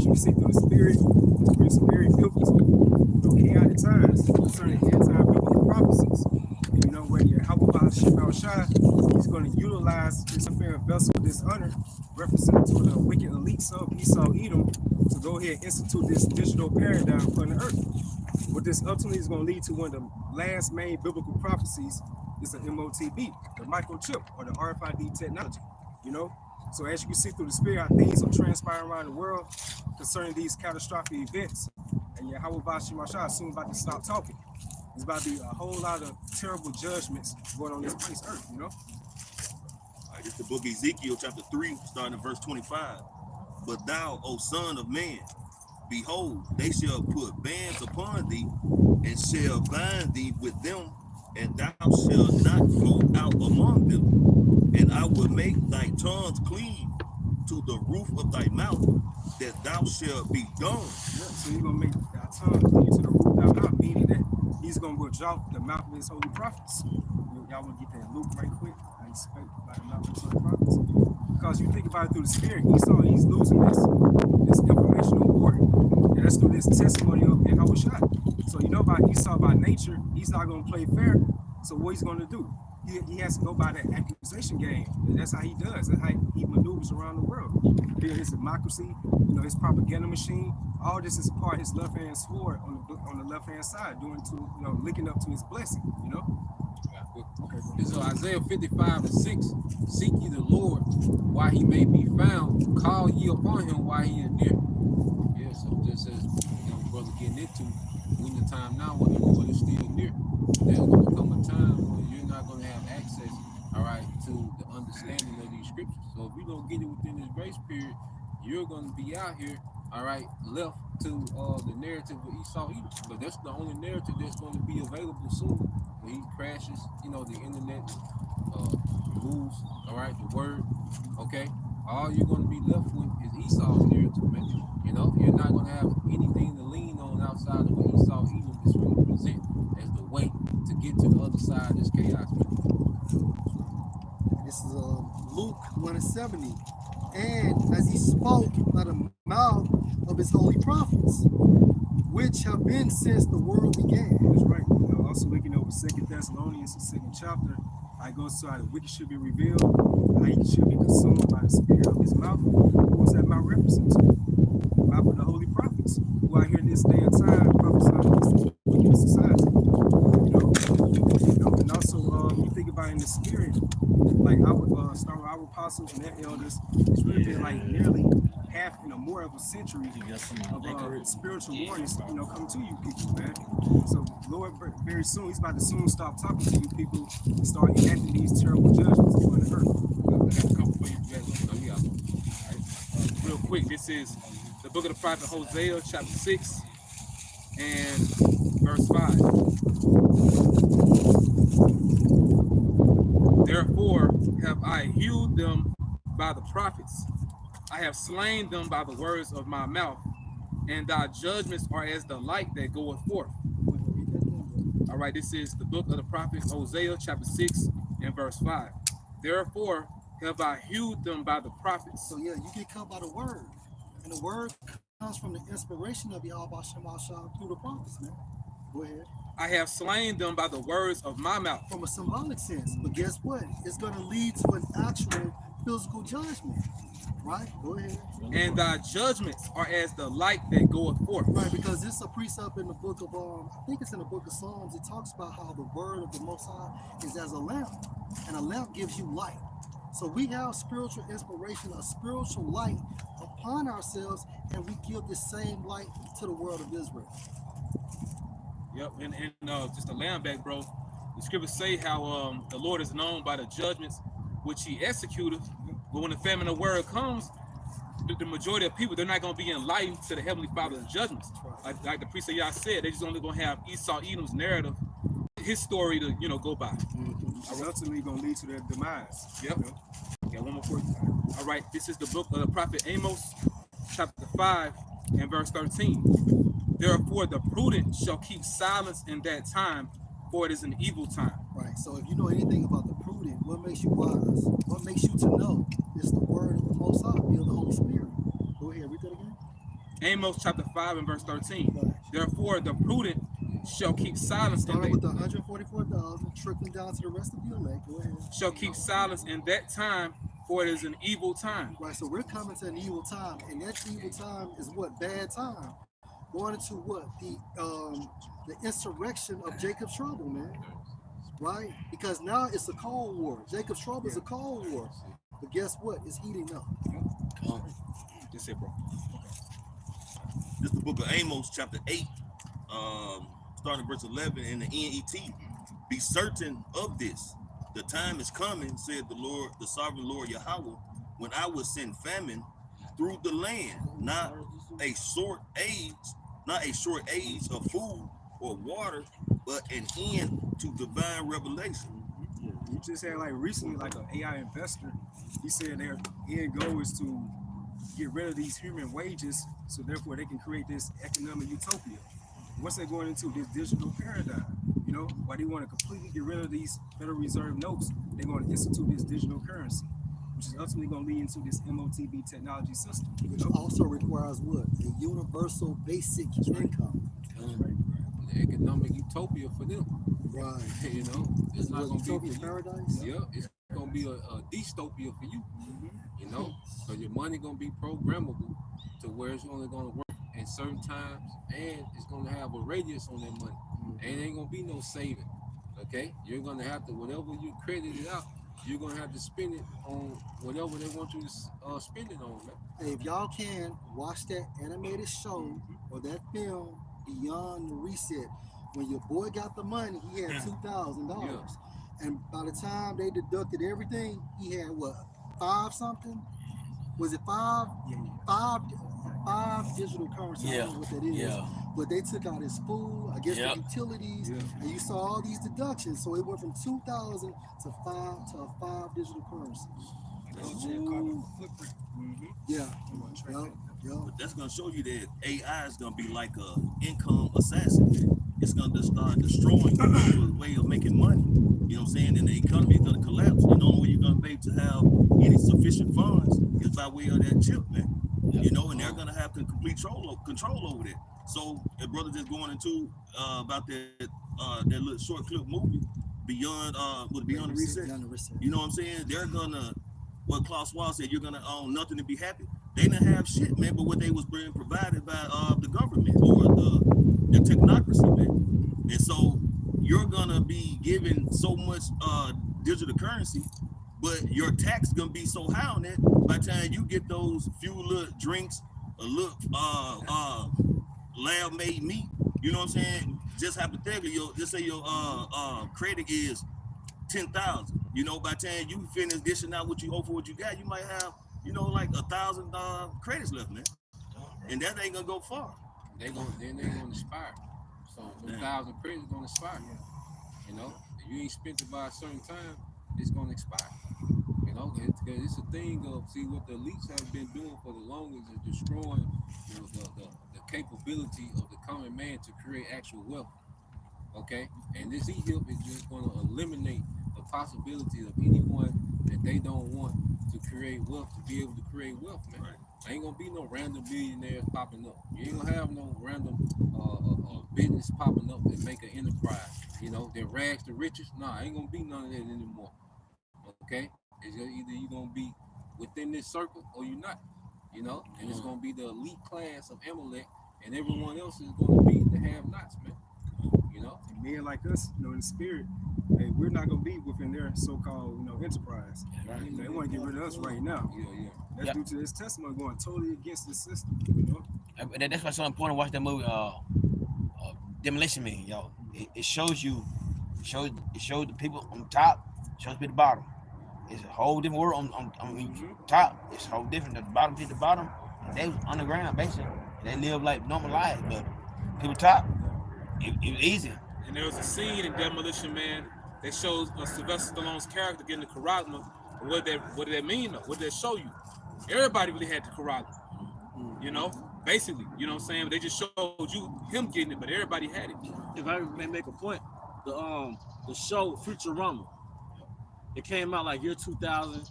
as you can see through the spirit, it's very pivotal, chaotic times concerning end-time biblical prophecies. And where Yahawah he's going to utilize this affair vessel of dishonor, referencing to the wicked elites of Esau, Edom, to go ahead and institute this digital paradigm upon the earth. What this ultimately is going to lead to one of the last main biblical prophecies is the MOTB, the microchip, or the RFID technology. So as you can see through the spirit, how things are transpiring around the world concerning these catastrophic events. And Yahawah soon about to stop talking. There's about to be a whole lot of terrible judgments going on this place earth, All right, it's the book of Ezekiel, chapter 3, starting at verse 25. But thou, O son of man, behold, they shall put bands upon thee, and shall bind thee with them, and thou shalt not go out among them. And I will make thy tongues cleave to the roof of thy mouth, that thou shalt be gone. Yeah, so he's going to make thy tongue cleave to the roof of thy mouth, meaning that he's going to withdraw the mouth of his holy prophets. Y'all want to get that Luke right quick? I expect by the mouth of his holy prophets. Because you think about it through the spirit, Esau, he's losing this informational war. And that's through this testimony of Yahawah. So about Esau by nature, he's not going to play fair. So what he's going to do? He has to go by that accusation game. And that's how he does. That's how he maneuvers around the world. His democracy, his propaganda machine. All this is part of his left hand sword on the left hand side, doing to linking up to his blessing. Okay. This is Isaiah 55:6. Seek ye the Lord while he may be found. Call ye upon him while he is near. Yeah, so just as brother getting into, when the time now when the Lord is still near, there's going to come a time when you're not going to have access, all right, to the understanding of these scriptures. So if you don't get it within this grace period, you're going to be out here, all right, left to the narrative of Esau Edom. But that's the only narrative that's going to be available soon when he crashes, the internet, removes, all right, the word, okay? All you're going to be left with is Esau's narrative, man. You're not going to have anything to lean on outside of what Esau Edom is going to present as the way to get to the other side of this chaos, man. This is Luke 1:70. And as he spoke by the mouth of his holy prophets, which have been since the world began. That's right. Also looking over 2 Thessalonians, the 2nd chapter, how it goes to how the wicked should be revealed, how he should be consumed by the spirit of his mouth. What's that mouth referencing to? The mouth of the holy prophets, who are here in this day and time prophesying against this wicked society. And also you think about in the spirit, like our start with our apostles and their elders, it's really been like nearly half, more of a century of spiritual warnings, come to you people, man. So Lord, very soon, he's about to soon stop talking to you people and start enacting these terrible judgments on the earth. I got a couple for you guys. Real quick, this is the book of the prophet Hosea, chapter 6 and verse 5. Therefore have I hewed them by the prophets. I have slain them by the words of my mouth, and thy judgments are as the light that goeth forth. All right, this is the book of the prophet Hosea, chapter 6 and verse 5. Therefore have I hewed them by the prophets. So yeah, you get cut by the word. And the word comes from the inspiration of Yahawah through the prophets, man. Go ahead. I have slain them by the words of my mouth. From a symbolic sense. But guess what? It's going to lead to an actual physical judgment. Right? Go ahead. And thy judgments are as the light that goeth forth. Right, because it's a precept in the book of, I think it's in the book of Psalms. It talks about how the word of the Most High is as a lamp. And a lamp gives you light. So we have spiritual inspiration, a spiritual light upon ourselves, and we give the same light to the world of Israel. Yep, and just to land back, bro, the scriptures say how the Lord is known by the judgments which he executeth, but when the famine of word comes, the majority of people, they're not going to be enlightened to the Heavenly Father's judgments. Like the priest of Yah said, they're just only going to have Esau Edom's narrative, his story to, go by. It's ultimately going to lead to their demise. Yep. Got one more for you. All right, this is the book of the prophet Amos, chapter 5 and verse 13. Therefore the prudent shall keep silence in that time, for it is an evil time. Right, so if you know anything about the prudent, what makes you wise? What makes you to know? It's the word of the Most High, the Holy Spirit. Go ahead, read that again. Amos chapter 5 and verse 13. Therefore, the prudent shall keep silence. Starting with the 144,000, trickling down to the rest of the elect. Go ahead. Shall keep silence in that time, for it is an evil time. Right, so we're coming to an evil time, and that evil time is what? Bad time. Going into what? The insurrection of Jacob's trouble, man. Right? Because now it's a cold war. Jacob's trouble is a cold war. But guess what? It's heating up. Just say, bro. This is the book of Amos, chapter 8, starting verse 11 in the NET. Be certain of this. The time is coming, said the Lord, the sovereign Lord Yahawah, when I will send famine through the land, not a short age of food or water, but an end to divine revelation. You just had like recently, like an AI investor, he said their end goal is to get rid of these human wages, so therefore they can create this economic utopia. Once they're going into this digital paradigm, you know, why they want to completely get rid of these Federal Reserve notes, they're going to institute this digital currency, which is ultimately going to lead into this MOTB technology system. Which also requires what? A universal basic income. The economic utopia for them. Right. You know, it's not going to be for you. Paradise. Yeah, it's going to be a dystopia for you. You know, so your money going to be programmable to where it's only going to work in certain times, and it's going to have a radius on that money. And it ain't going to be no saving. Okay? You're going to have to, whatever you credit it out, you're going to have to spend it on whatever they want you to spend it on, man. Hey, if y'all can, watch that animated show or that film, Beyond the Reset. When your boy got the money, he had $2,000. And by the time they deducted everything, he had what? 5 something? Was it 5? Five digital currency. I don't know what that is. But they took out his food, I guess the utilities, and you saw all these deductions. So it went from 2,000 to a 5 digital currency. But that's gonna show you that AI is gonna be like a income assassin. It's gonna start destroying people's way of making money. You know what I'm saying? And the economy is gonna collapse. And the only way you're gonna be able to have any sufficient funds is by way of that chip, man. You know, and they're gonna have complete control over that. So the brother just going into about that little short clip movie, Beyond the Reset. You know what I'm saying? They're gonna, what Klaus Schwab said, you're gonna own nothing to be happy. They didn't have shit, man, but what they was being provided by the government or the technocracy, man. And so you're gonna be given so much digital currency, but your tax gonna be so high on that. By the time you get those few little drinks, a little lab-made meat, you know what I'm saying? Just hypothetically, just say your credit is 10,000. You know, by the time you finish dishing out what you owe for what you got, you might have, you know, like 1,000 credits left, man. And that ain't gonna go far. They're gonna expire. So 1,000 credits gonna expire. You know, if you ain't spent it by a certain time, it's gonna expire. You know, it's a thing of, see, what the elites have been doing for the longest is destroying the capability of the common man to create actual wealth. Okay, and this e-hip is just going to eliminate the possibility of anyone that they don't want to create wealth to be able to create wealth, man. Right. Ain't gonna be no random billionaires popping up. You ain't gonna have no random business popping up that make an enterprise. You know, that rags to riches. Nah, ain't gonna be none of that anymore. Okay, it's either you gonna be within this circle or you're not. You know, and it's gonna be the elite class of Amalek, and everyone else is gonna be the have-nots, man. You know, and men like us, you know, in the spirit, hey, we're not gonna be within their so-called, you know, enterprise. Right? You know, they want to get rid of us right now. That's due to this testimony going totally against the system. You know, and that's why it's so important to watch that movie, Demolition Man, yo. It shows you, it shows the people on top, shows me the bottom. It's a whole different world on top. It's a whole different. The bottom to the bottom, and they was underground basically. They live like normal lives, but people top, it was easy. And there was a scene in Demolition Man that shows Sylvester Stallone's character getting the carotid. What did that mean though? What did that show you? Everybody really had the carotid. You know, basically, you know what I'm saying? They just showed you him getting it, but everybody had it. If I may make a point, the show Futurama, it came out like year 2000.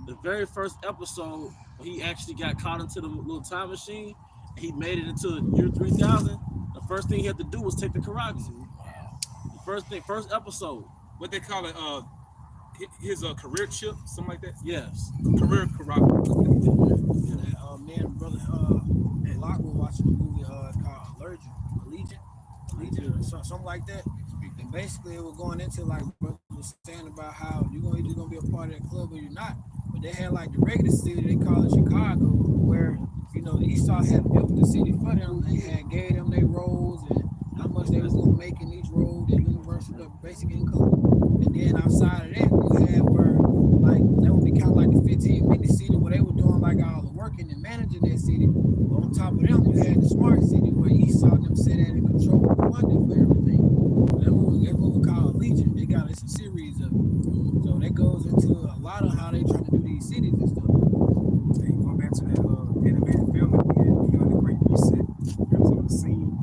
The very first episode, he actually got caught into the little time machine, he made it into year 3000. The first thing he had to do was take the Quran. The first episode. What they call it, his career chip, something like that. Yes. Career Quran. Me and brother Locke were watching a movie called Allegiant, something like that. And basically it was going into like brother was saying about how you're either gonna be a part of that club or you're not. But they had like the regular city, they call it Chicago, where the Esau had built the city for them. They had gave them their roads and how much they was gonna make in each road, their universal basic income. And then outside of that, you had where like that would be kind of like the 15-minute city where they were doing like all the working and managing that city. But on top of them, you had the smart city where Esau them set at and control the funding for everything. That movie called Legion. It's a series of it. So that goes into a lot of how they try to do these cities and stuff. Hey, going back to that animated film again, Beyond the Great Reset, there was on the scene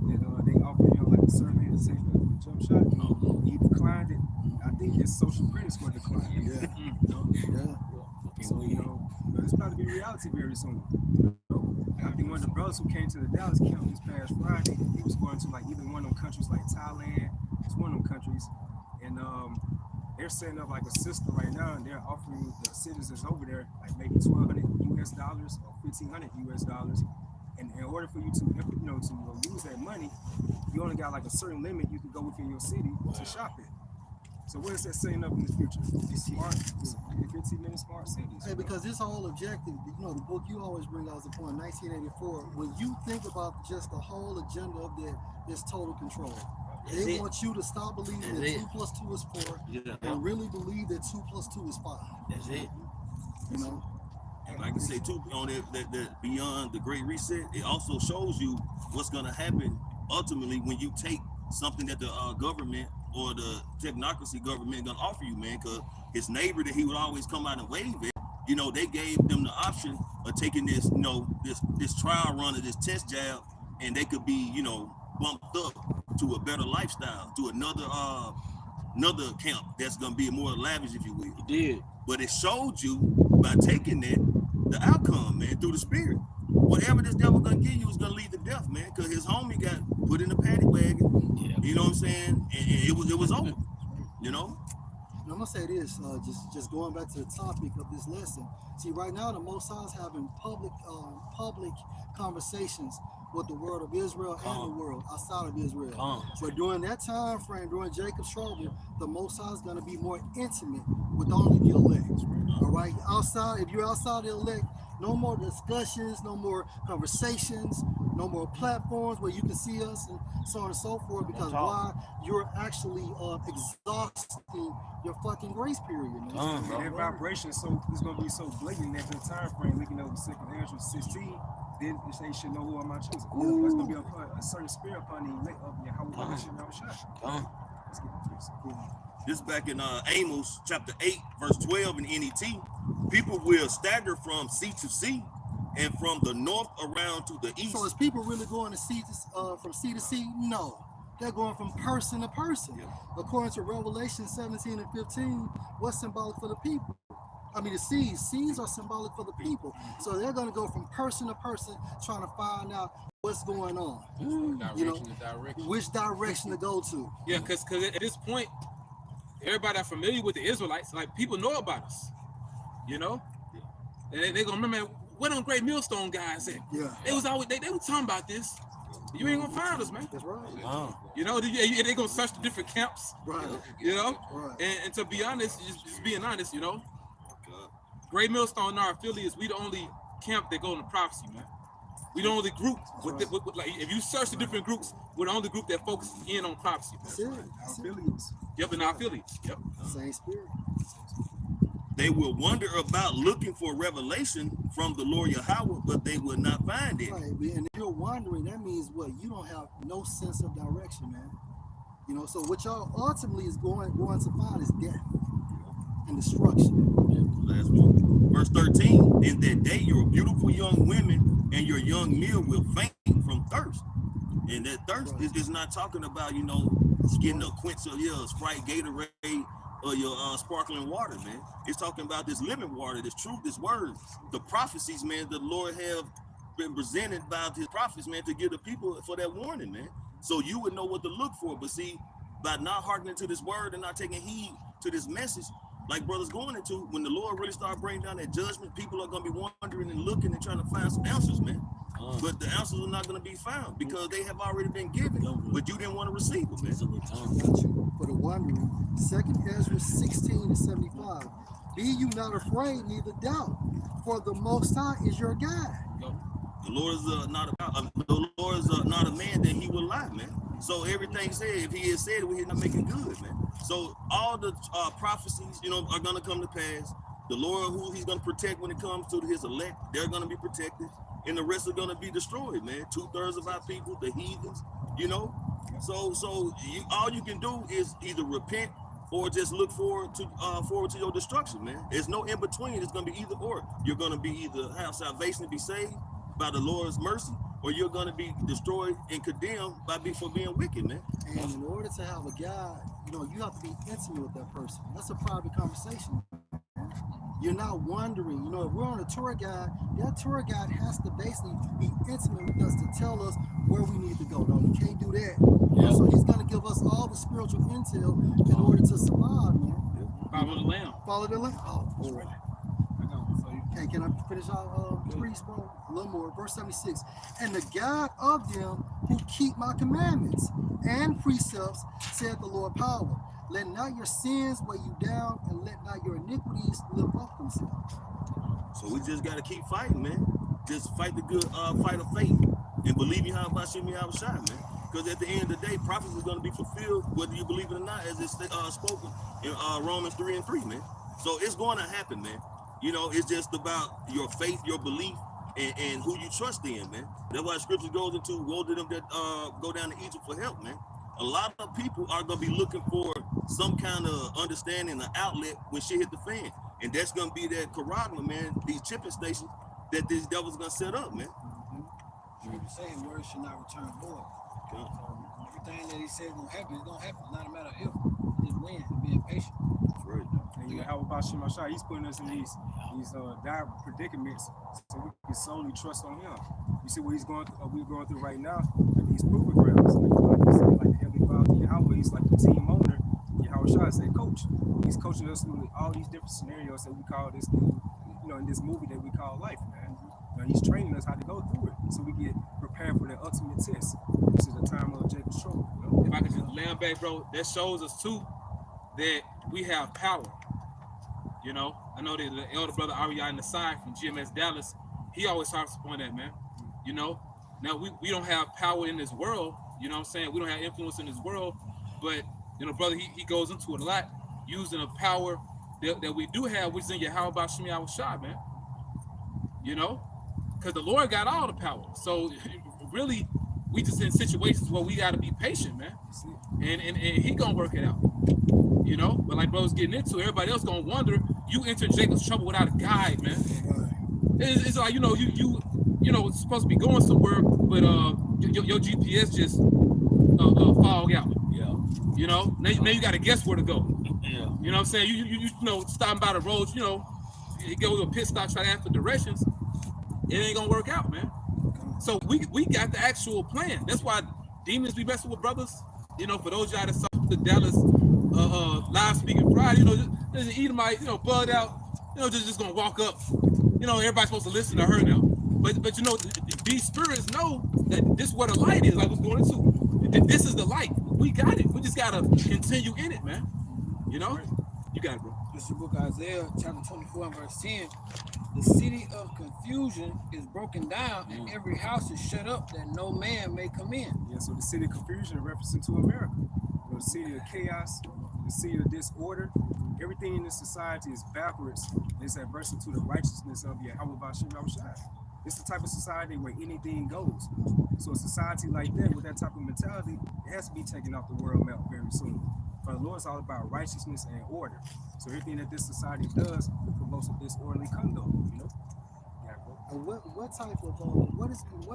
that they offered him like a survey to say the jump shot. He declined it. I think his social critics were declining. Yeah. So it's about to be reality very soon. I think one of the brothers who came to the Dallas camp this past Friday, he was going to like either one of them countries like Thailand. It's one of them countries, and they're setting up like a system right now, and they're offering the citizens over there like maybe $1,200 US or $1,500 US. And in order for you to to use that money, you only got like a certain limit you can go within your city to shop it. So what is that setting up in the future? It's smart, 15-minute smart cities. Hey, because this whole objective, the book you always bring out as a point, 1984, when you think about just the whole agenda of this total control. They want you to stop believing that 2 plus 2 is 4 and really believe that 2 plus 2 is 5. That's it. And like I say too, on that Beyond the Great Reset, it also shows you what's gonna happen ultimately when you take something that the government or the technocracy government gonna offer you, man. Because his neighbor that he would always come out and wave at, they gave them the option of taking this, this trial run of this test jab, and they could be, bumped up to a better lifestyle, to another camp that's gonna be more lavish, if you will. It did. But it showed you by taking that, the outcome, man, through the spirit. Whatever this devil gonna give you is gonna lead to death, man. Because his homie got put in the paddy wagon. Yeah. You know what I'm saying? And it was over. I'm gonna say this, just going back to the topic of this lesson. See, right now the Most High is having public conversations with the world of Israel and the world outside of Israel. But during that time frame, during Jacob's trouble, the Most High is gonna be more intimate with only the elect. All right, outside, if you're outside the elect, no more discussions, no more conversations, no more platforms where you can see us and so on and so forth, because why? You're actually exhausting your fucking grace period. And that vibration is going to be so blatant that the time frame, looking over 2 Ezra 16, then they should know who am I choosing. There's going to be a certain spirit upon the elect of Yahawah should never shut. Let's get into this. This back in Amos chapter 8, verse 12 in NET. People will stagger from sea to sea and from the north around to the east. So is people really going to sea from sea to sea? No. They're going from person to person. Yeah. According to Revelation 17 and 15, what's symbolic for the people? I mean, the seas are symbolic for the people. So they're going to go from person to person trying to find out what's going on. Which direction to go to. Yeah, because at this point, everybody that's familiar with the Israelites, like people know about us, and they're gonna remember where them great millstone guys at. Yeah. They was always they were talking about this. You ain't gonna find us, man. That's right. They gonna search the different camps. Right. Right. And to be honest, just being honest, Great Millstone and our affiliates, we the only camp that go into prophecy, man. We the only group with like if you search the different groups, we're the only group that focuses in on prophecy. That's it. Our affiliates. Yep, and our affiliates. Yep. Same spirit. They will wander about looking for revelation from the Lord Yahawah, but they will not find it. Right. And if you're wandering, that means what? You don't have no sense of direction, man. So what y'all ultimately is going to find is death and destruction. Last one. Verse 13. In that day, your beautiful young women and your young men will faint from thirst. And that thirst is not talking about, getting a quench of your Sprite, Gatorade, or your sparkling water, man. It's talking about this living water, this truth, this word, the prophecies, man, the Lord have, been presented by his prophets, man, to give the people for that warning, man. So you would know what to look for. But see, by not hearkening to this word and not taking heed to this message, like brothers going into, when the Lord really start bringing down that judgment, people are going to be wondering and looking and trying to find some answers, man. But the answers are not going to be found because they have already been given, but you didn't want to receive them, man. For the wondering, 2 Ezra 16:75. Be you not afraid, neither doubt, for the Most High is your guide. The Lord is not a man that he will lie, man. So everything said, if he has said it, he's not making good, man. So all the prophecies, are going to come to pass. The Lord, who he's going to protect when it comes to his elect, they're going to be protected. And the rest are going to be destroyed, man. 2/3 of our people, the heathens, So all you can do is either repent or just look forward to your destruction, man. There's no in between. It's going to be either or. You're going to be either have salvation and be saved by the Lord's mercy, or you're going to be destroyed and condemned for being wicked, man. And in order to have a guide, you have to be intimate with that person. That's a private conversation. You're not wondering, if we're on a tour guide, that tour guide has to basically be intimate with us to tell us where we need to go. No, you can't do that. Yeah. So he's going to give us all the spiritual intel in order to survive, man. Follow the lamb. Follow the lamb. Oh, boy. Okay, can I finish out priest, bro? A little more. Verse 76. And the God of them who keep my commandments and precepts, said the Lord power. Let not your sins weigh you down, and let not your iniquities lift up themselves. So we just got to keep fighting, man. Just fight the good fight of faith and believe in Yahawah, man. Because at the end of the day, prophecy is going to be fulfilled, whether you believe it or not, as it's spoken in Romans 3:3, man. So it's going to happen, man. It's just about your faith, your belief, and who you trust in, man. That's why Scripture goes into woe to them that go down to Egypt for help, man. A lot of people are going to be looking for some kind of understanding, an outlet when shit hit the fan. And that's going to be that charagma, man, these chipping stations that these devils going to set up, man. The same word should not return void. So everything that he said is going to happen, it's going to happen. It's not a matter of if, just when, being patient. That's right. And Yahawah, he's putting us in these dire predicaments so we can solely trust on him. You see what we're going through right now, these proving grounds. Like the Heavenly Father, Yahawah, he's like the team owner. Yahawah said, coach. He's coaching us through all these different scenarios that we call this, in this movie that we call life, man. He's training us how to go through it so we get prepared for the ultimate test, which is the time of Jacob's trouble. If I could just land back, bro, that shows us too that we have power. I know that the elder brother Ariana Nasai from GMS Dallas, he always talks upon that, man. Now we don't have power in this world, we don't have influence in this world, but brother, he goes into it a lot, using the power that we do have, which is in Yahawah, man. Because the Lord got all the power. So really, we just in situations where we got to be patient, man. And he gonna work it out. But like brothers getting into, everybody else gonna wonder. You enter Jacob's trouble without a guide, man. It's like you it's supposed to be going somewhere, but your GPS just fog out. Yeah. Now you got to guess where to go. Yeah. You know what I'm saying? You stopping by the roads. You go to a pit stop, try to ask for directions. It ain't gonna work out, man. So we got the actual plan. That's why demons be messing with brothers. For those y'all that saw the Dallas live speaking Friday, there's an Edomite, bugged out, just gonna walk up. Everybody's supposed to listen to her now. But these spirits know that this is what a light is, like what's going into. This is the light. We got it. We just gotta continue in it, man. You got it, bro. This is the book of Isaiah, chapter 24 and verse 10. The city of confusion is broken down, and every house is shut up that no man may come in. Yeah, so the city of confusion is referencing to America. The city of chaos, the city of disorder. Everything in this society is backwards. It's adversing to the righteousness of Yahawah. It's the type of society where anything goes. So a society like that, with that type of mentality, it has to be taken off the world map very soon. For the Lord is all about righteousness and order. So everything that this society does promotes a disorderly conduct, Yeah, bro. And what type of what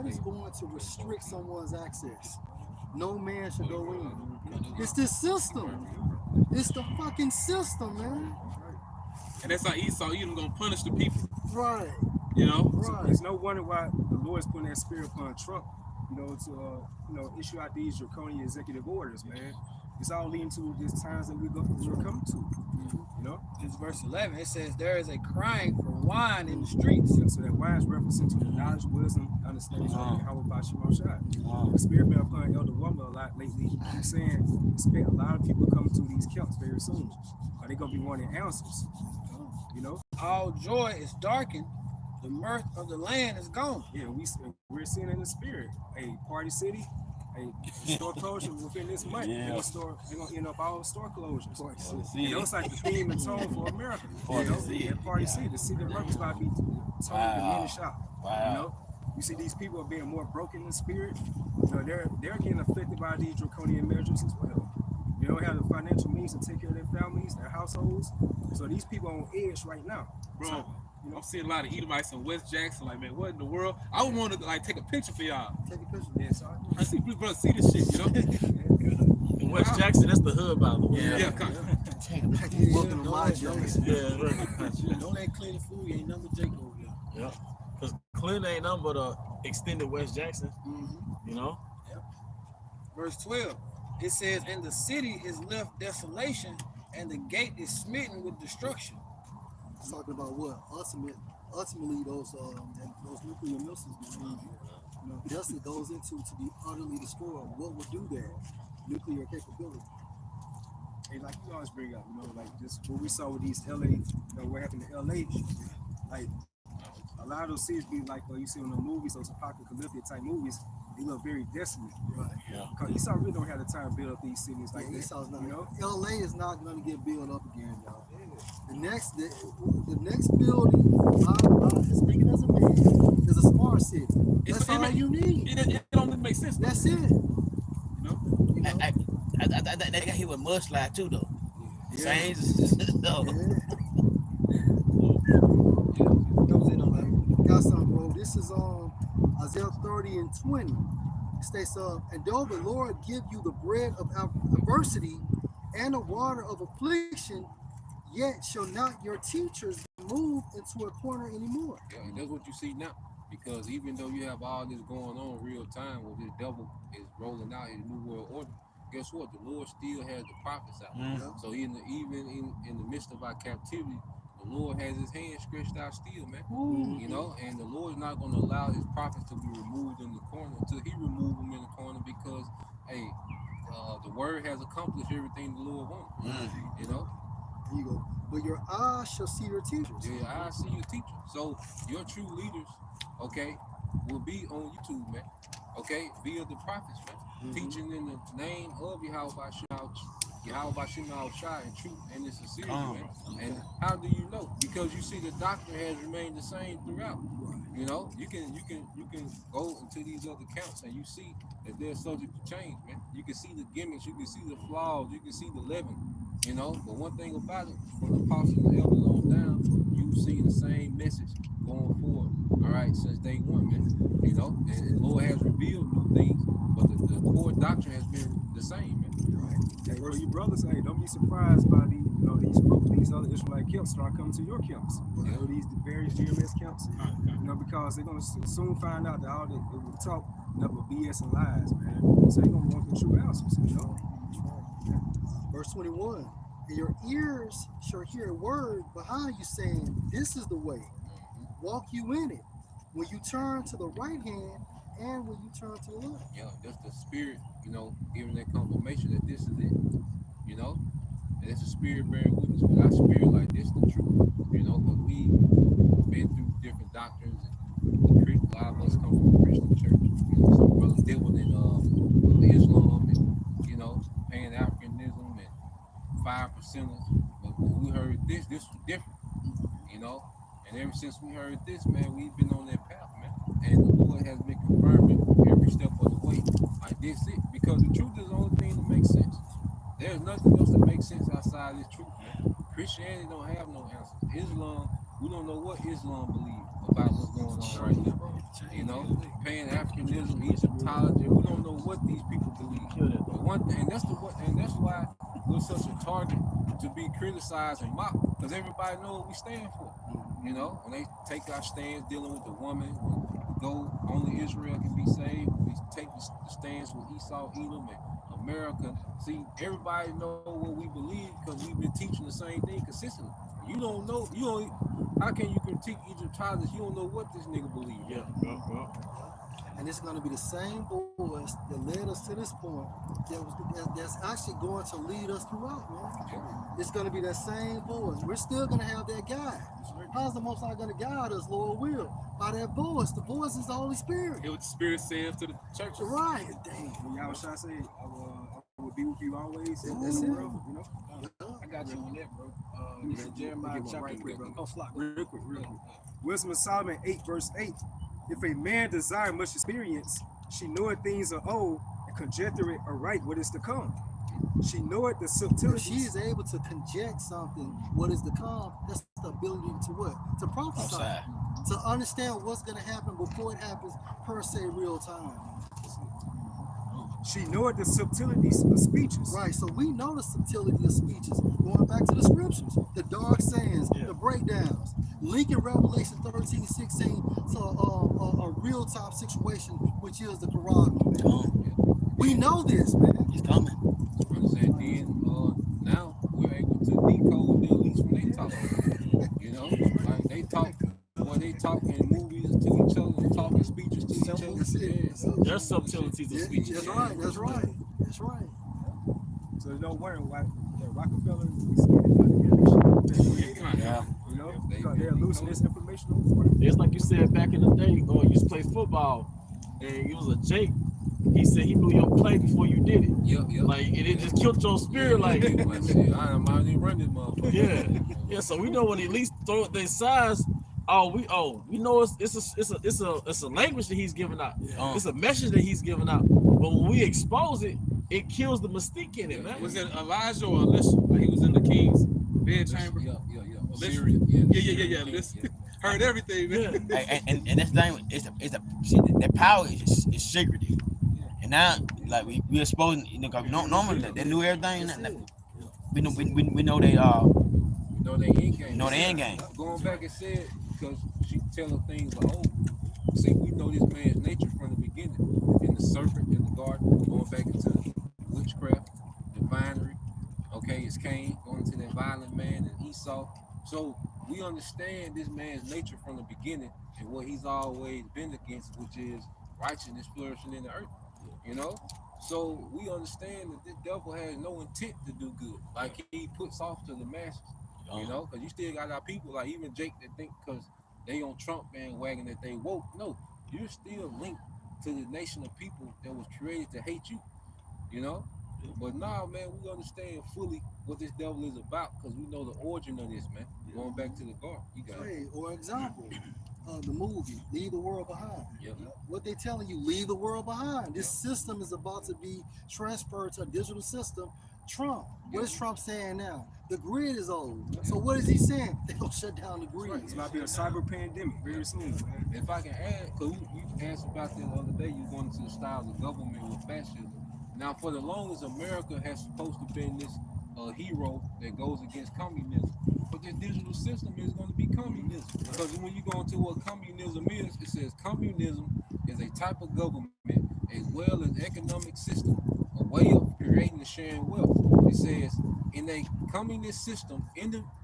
is going to restrict someone's access? No man should go in. It's this system. It's the fucking system, man. And that's how Esau even gonna punish the people. Right. So it's no wonder why the Lord's putting that spirit upon Trump, to issue out these draconian executive orders, man. It's all leading to these times that we're coming to. It's verse 11. It says, there is a crying for wine in the streets. So that wine is referencing to the knowledge, wisdom, understanding of Yahawah Shai. The spirit been upon Elder Woman a lot lately. He keeps saying, expect a lot of people coming to these camps very soon. Are they going to be wanting answers? All joy is darkened. The mirth of the land is gone. Yeah, we're seeing in the spirit. A party city, a store closure within this month. Yeah. They're gonna end up all store closures. See It's like the theme and tone for America. That party city, the city of America is about to be totally diminished out. Wow. You see these people are being more broken in spirit. They're getting affected by these draconian measures as well. They don't have the financial means to take care of their families, their households. So these people are on edge right now. Bro, So, I'm seeing a lot of Edomites in West Jackson. Like, man, what in the world? I would want to take a picture for y'all. Take a picture. yeah, so I see people brother see this shit, In West Jackson, that's the hood, by the way. Yeah, come. Welcome to my Jackson. Yeah, right. Don't let Clinton fool you. Ain't nothing but Jake over there. Yeah. Because Clinton ain't nothing but a extended West Jackson, Verse 12. It says, and the city is left desolation, and the gate is smitten with destruction. It's talking about what? Ultimately, those nuclear missiles, man. That's what goes into to be utterly destroyed. What would do that? Nuclear capability. And like you always bring up, like just what we saw with these LA, what happened in LA, like a lot of those cities be like, you see in the movies, those apocalyptic type movies, they look very desolate. Right. Yeah. Because Esau really don't have the time to build up these cities like that. Esau's not. You know? LA is not going to get built up again, y'all. The next building, speaking as a man, is a smart city. That's all you need. It don't even make sense. That's it. They got hit with mudslide too, though. Yeah. Same. No. Got something, bro. This is on Isaiah 30 and 20. It states, and though the Lord give you the bread of adversity and the water of affliction, yet shall not your teachers move into a corner anymore. Yeah, and that's what you see now. Because even though you have all this going on real time, where this devil is rolling out his new world order, guess what? The Lord still has the prophets out. So even in the midst of our captivity, the Lord has his hand stretched out still, man. And the Lord's not going to allow his prophets to be removed in the corner until he removes them in the corner, because, hey, the word has accomplished everything the Lord wanted. There you go. But your eyes shall see your teachers. Yeah, I see your teacher. So your true leaders, okay, will be on YouTube, man. Okay, via the prophets, man. Teaching in the name of Yahawah Shai in truth and in sincerity, man. And how do you know? Because you see the doctrine has remained the same throughout. You can go into these other counts and you see that they're subject to change, man. You can see the gimmicks, you can see the flaws, you can see the leaven. But one thing about it, from the apostles and elders on down, you see the same message going forward, all right, since day one, man. And the Lord has revealed new things, but the core doctrine has been the same, man. Hey, bro, you brothers, don't be surprised by these other Israelite camps start coming to your camps. These various GMS camps, because they're gonna soon find out that all the talk nothing but BS and lies, man. So they're gonna want the true answers, Verse 21, and your ears shall hear a word behind you saying, this is the way, walk you in it, when you turn to the right hand and when you turn to the left. Yeah, that's the spirit, giving that confirmation that this is it, and it's a spirit bearing witness with our spirit, like this the truth, because we've been through different doctrines, and a lot of us come from the Christian church, some brothers dealing in Islam and, Pan-Africanism and 5%ers, but when we heard this was different, and ever since we heard this, man, we've been on that path, man, and the Lord has been confirming every step of the way, like this it, because the truth is the only thing that makes sense. There's nothing else that makes sense outside this truth, man. Christianity don't have no answers. Islam, we don't know what Islam believes about what's going on right now. Pan-Africanism, Egyptology, we don't know what these people believe. But one thing, and that's why we're such a target to be criticized and mocked, because everybody knows what we stand for. When they take our stands dealing with the woman, with go, only Israel can be saved. We take the stance with Esau, Edom, and America. See, everybody know what we believe because we've been teaching the same thing consistently. You don't know, how can you critique Egyptologists? You don't know what this nigga believes. Yeah. And it's going to be the same voice that led us to this point that's actually going to lead us throughout, man. It's going to be that same voice. We're still going to have that guide. How's the Most High going to guide us, Lord will? By that voice. The voice is the Holy Spirit. Hear what the Spirit says to the church. Right. Dang. When Yahawah said, I will be with you always. That's it. Bro, you know? I got you on that, bro. Yeah, This is Jeremiah yeah, chapter right quick, bro. Oh, slot. Real quick. Wisdom of Solomon 8 verse 8. If a man desire much experience, she knoweth things of old and conjectureth aright what is to come. She knoweth the If subtleties. she is able to conject something, what is to come, that's the ability to what? To prophesy. Outside. To understand what's going to happen before it happens, per se, real time. She knoweth the subtleties of speeches. Right, so we know the subtlety of speeches. Going back to the scriptures, the dark sayings, the breakdowns. Linking Revelation 13:16 to a real time situation, which is the Quran. We know this, man. It's coming. Now we're able to decode their leaks when they talk. You know, like they talk in movies to each other, they talk in speeches to each other. There's subtleties of speech. That's right. So don't worry why the Rockefeller we see it like Yeah. you know, because they're losing this information on the water. It's like you said back in the day, you used to play football, and it was a Jake. He said he knew your play before you did it. Yep. Like, and it just killed your spirit. Like, I'm already running, motherfucker. yeah. So we know when at least throw their size. We know it's a language that he's giving out. It's a message that he's giving out. But when we expose it, it kills the mystique in it, man. Was it Elijah or Elisha? Like he was in the king's bedchamber. Yeah. Syria. Yeah. Listen, heard everything, man. And that's the thing. See, the power is secretive. And now, like we exposing, because normally they knew everything. We know they Know they end game. Going back and said, because she telling things like, see, we know this man's nature from the beginning. In the serpent, in the garden, going back into witchcraft, divinery. Okay, it's Cain, going into that violent man and Esau. So we understand this man's nature from the beginning and what he's always been against, which is righteousness flourishing in the earth. You know? So we understand that this devil has no intent to do good. Like he puts off to the masses. You know, because you still got our people, like even Jake, that think because they on Trump bandwagon that they woke. No, you're still linked to the nation of people that was created to hate you. You know? But now, man, we understand fully what this devil is about because we know the origin of this, man. Going back to the garden. You got it. Hey, or example, the movie, Leave the World Behind. Yep. What they telling you, leave the world behind. This system is about to be transferred to a digital system. Trump, what is Trump saying now? The grid is old. So what is he saying? They're going to shut down the grid. It's about to be a cyber pandemic very soon, man. If I can add, because you asked about that the other day, you going into the styles of government with fascism. Now, for the longest, America has supposed to be this hero that goes against communism. But this digital system is going to be communism. Because when you go into what communism is, it says communism is a type of government as well as economic system, a way of creating and sharing wealth. It says in a communist system,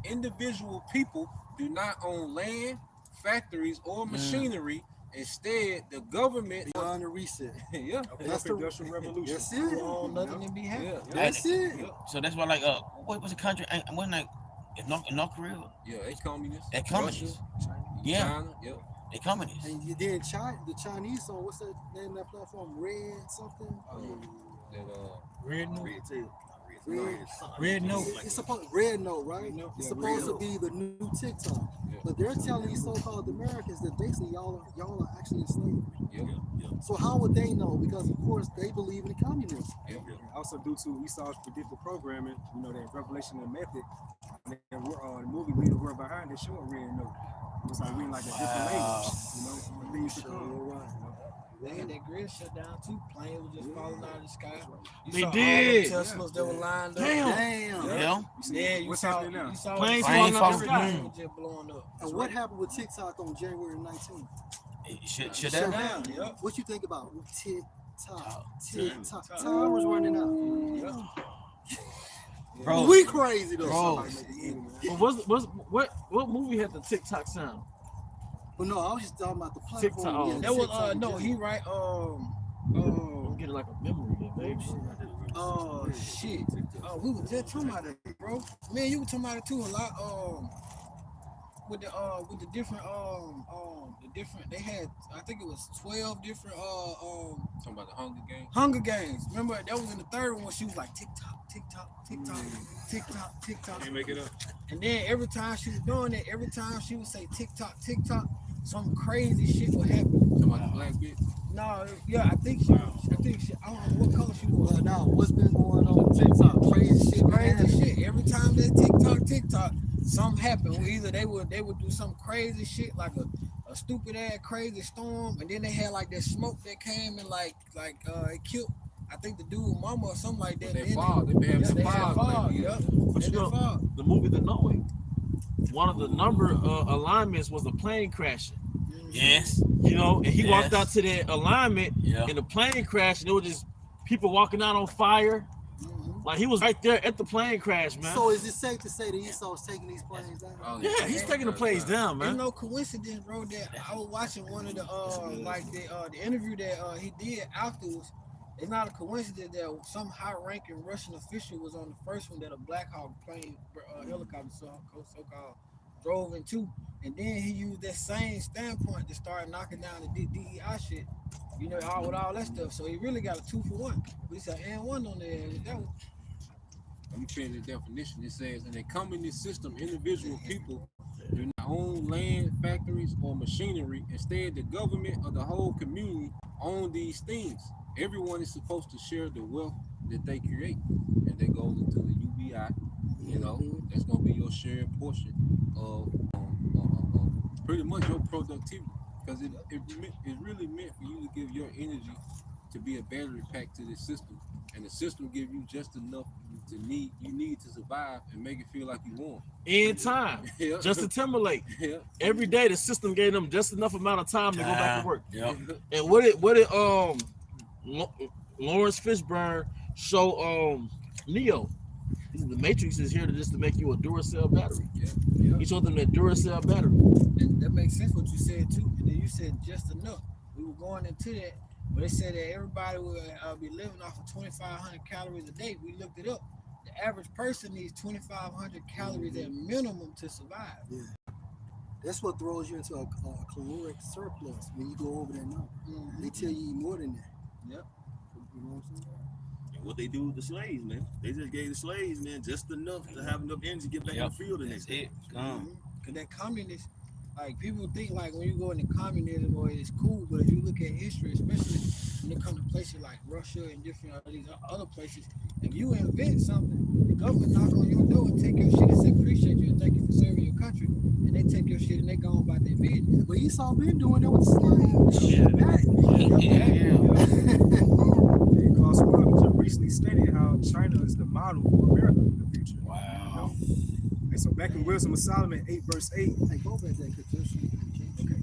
individual people do not own land, factories, or machinery. Instead, the government Beyond the reset. yeah. That's the Industrial revolution. That's it. Nothing to be happy. Yeah. That's it. So that's why, like, what was the country? And when, like, if North Korea, Yeah, they communists. they communists. Russia, Yeah, China, yeah. they communists. And you did the Chinese song, what's that name of that platform? Red something? Red Note. Red Note. It's supposed Red Note, right? It's supposed to be the new TikTok. But they're telling these so-called Americans that basically y'all are actually enslaved. So how would they know? Because of course they believe in communism. Also due to Esau's predictive programming, you know, that revelation and method, and then the movie Leave the World Behind, they show a red note. It was like reading like a different language, you know, for things to come. They had that grid shut down too. Planes were just falling out of the sky. You They saw all did. the Teslas that were lined up. Damn. Yeah. Yeah, you What's saw, happening now? you saw Planes it. falling out of the Planes sky. were just blowing up. And what happened with TikTok on January 19th? Should Shut that? down. Yep. What you think about tick tock, tick tock? Tick-tock. Time was running out. Bro, We crazy though. Bro. What movie had the TikTok sound? But no, I was just talking about the TikTok. platform. Yeah, That was TikTok in no, general. he right. I'm getting like a memory there, baby. Oh shit. We were just talking about it, bro. Man, you were talking about it too a lot. With the different they had, I think it was 12 different Talking about the Hunger Games. Hunger Games. Remember that was in the third one. She was like tick tock, tick tock, tick tock, tick tock, tick tock. Can't make it up. And then every time she was doing it, every time she would say tick tock, some crazy shit would happen. Talking about the black bitch. No, yeah, I think she, I don't know what color she was. Well, now what's been going on TikTok? Crazy shit. Crazy shit. Every time they TikTok, something happened. Either they would do some crazy shit like a stupid ass crazy storm, and then they had like that smoke that came and like it killed. I think the dude mama or something like that. They fall. They have some fog. Fog. Like, Yep. But you know, the movie The Knowing, one of the number alignments was a plane crashing. Yes. You know, and he walked Yes. out to that alignment, Yeah. and the plane crashed, and there were just people walking out on fire. Like he was right there at the plane crash, man. So is it safe to say that Esau's taking these planes down? Oh, yeah, he's taking the planes down, There's man. no coincidence, bro. That I was watching one of the the interview that he did afterwards. It's not a coincidence that some high-ranking Russian official was on the first one that a Black Hawk plane, helicopter, so-called, drove into, and then he used that same standpoint to start knocking down the DEI shit. You know, with all that stuff. So he really got a 2-for-1. But he said, and one on there. That was, Let me finish the definition. It says, in a communist system, individual people do not own land, factories, or machinery. Instead, the government or the whole community own these things. Everyone is supposed to share the wealth that they create. And that goes into the UBI. You know, that's going to be your shared portion of pretty much your productivity. Because it's really meant for you to give your energy to be a battery pack to this system. And the system give you just enough you need to survive and make it feel like you want. In time. Yeah. Justin Timberlake. Yeah. Every day the system gave them just enough amount of time to go back to work. Yep. And what did Lawrence Fishburne show Neo? The Matrix is here to make you a Duracell battery. yeah. He showed them that Duracell battery. And that makes sense what you said too. And then you said just enough. We were going into that, but they said that everybody will be living off of 2,500 calories a day. We looked it up. The average person needs 2,500 calories at minimum to survive. Yeah. That's what throws you into a caloric surplus when you go over that number. They tell you eat more than that. Yep. You know what I'm saying? And what they do with the slaves, man, they just gave the slaves, man, just enough to have enough energy to get back in the field the next day. Because that communist, like people think like when you go into communism, or it's cool, but if you look at history, especially when it comes to places like Russia and different these other places, if you invent something, the government knock on your door and take your shit and say appreciate you and thank you for serving your country, and they take your shit and they go on about their business. But Esau been doing that with slaves. Klaus Schwab just recently stated how China is the model for America in the future. Wow. And so back in Wisdom of Solomon 8 verse 8, Hey, go back there, okay.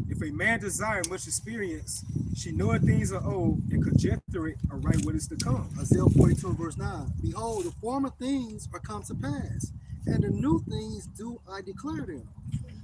If a man desire much experience, she knoweth things are old and conjecture it aright what is to come. Isaiah 42 verse 9. Behold, the former things are come to pass, and the new things do I declare them.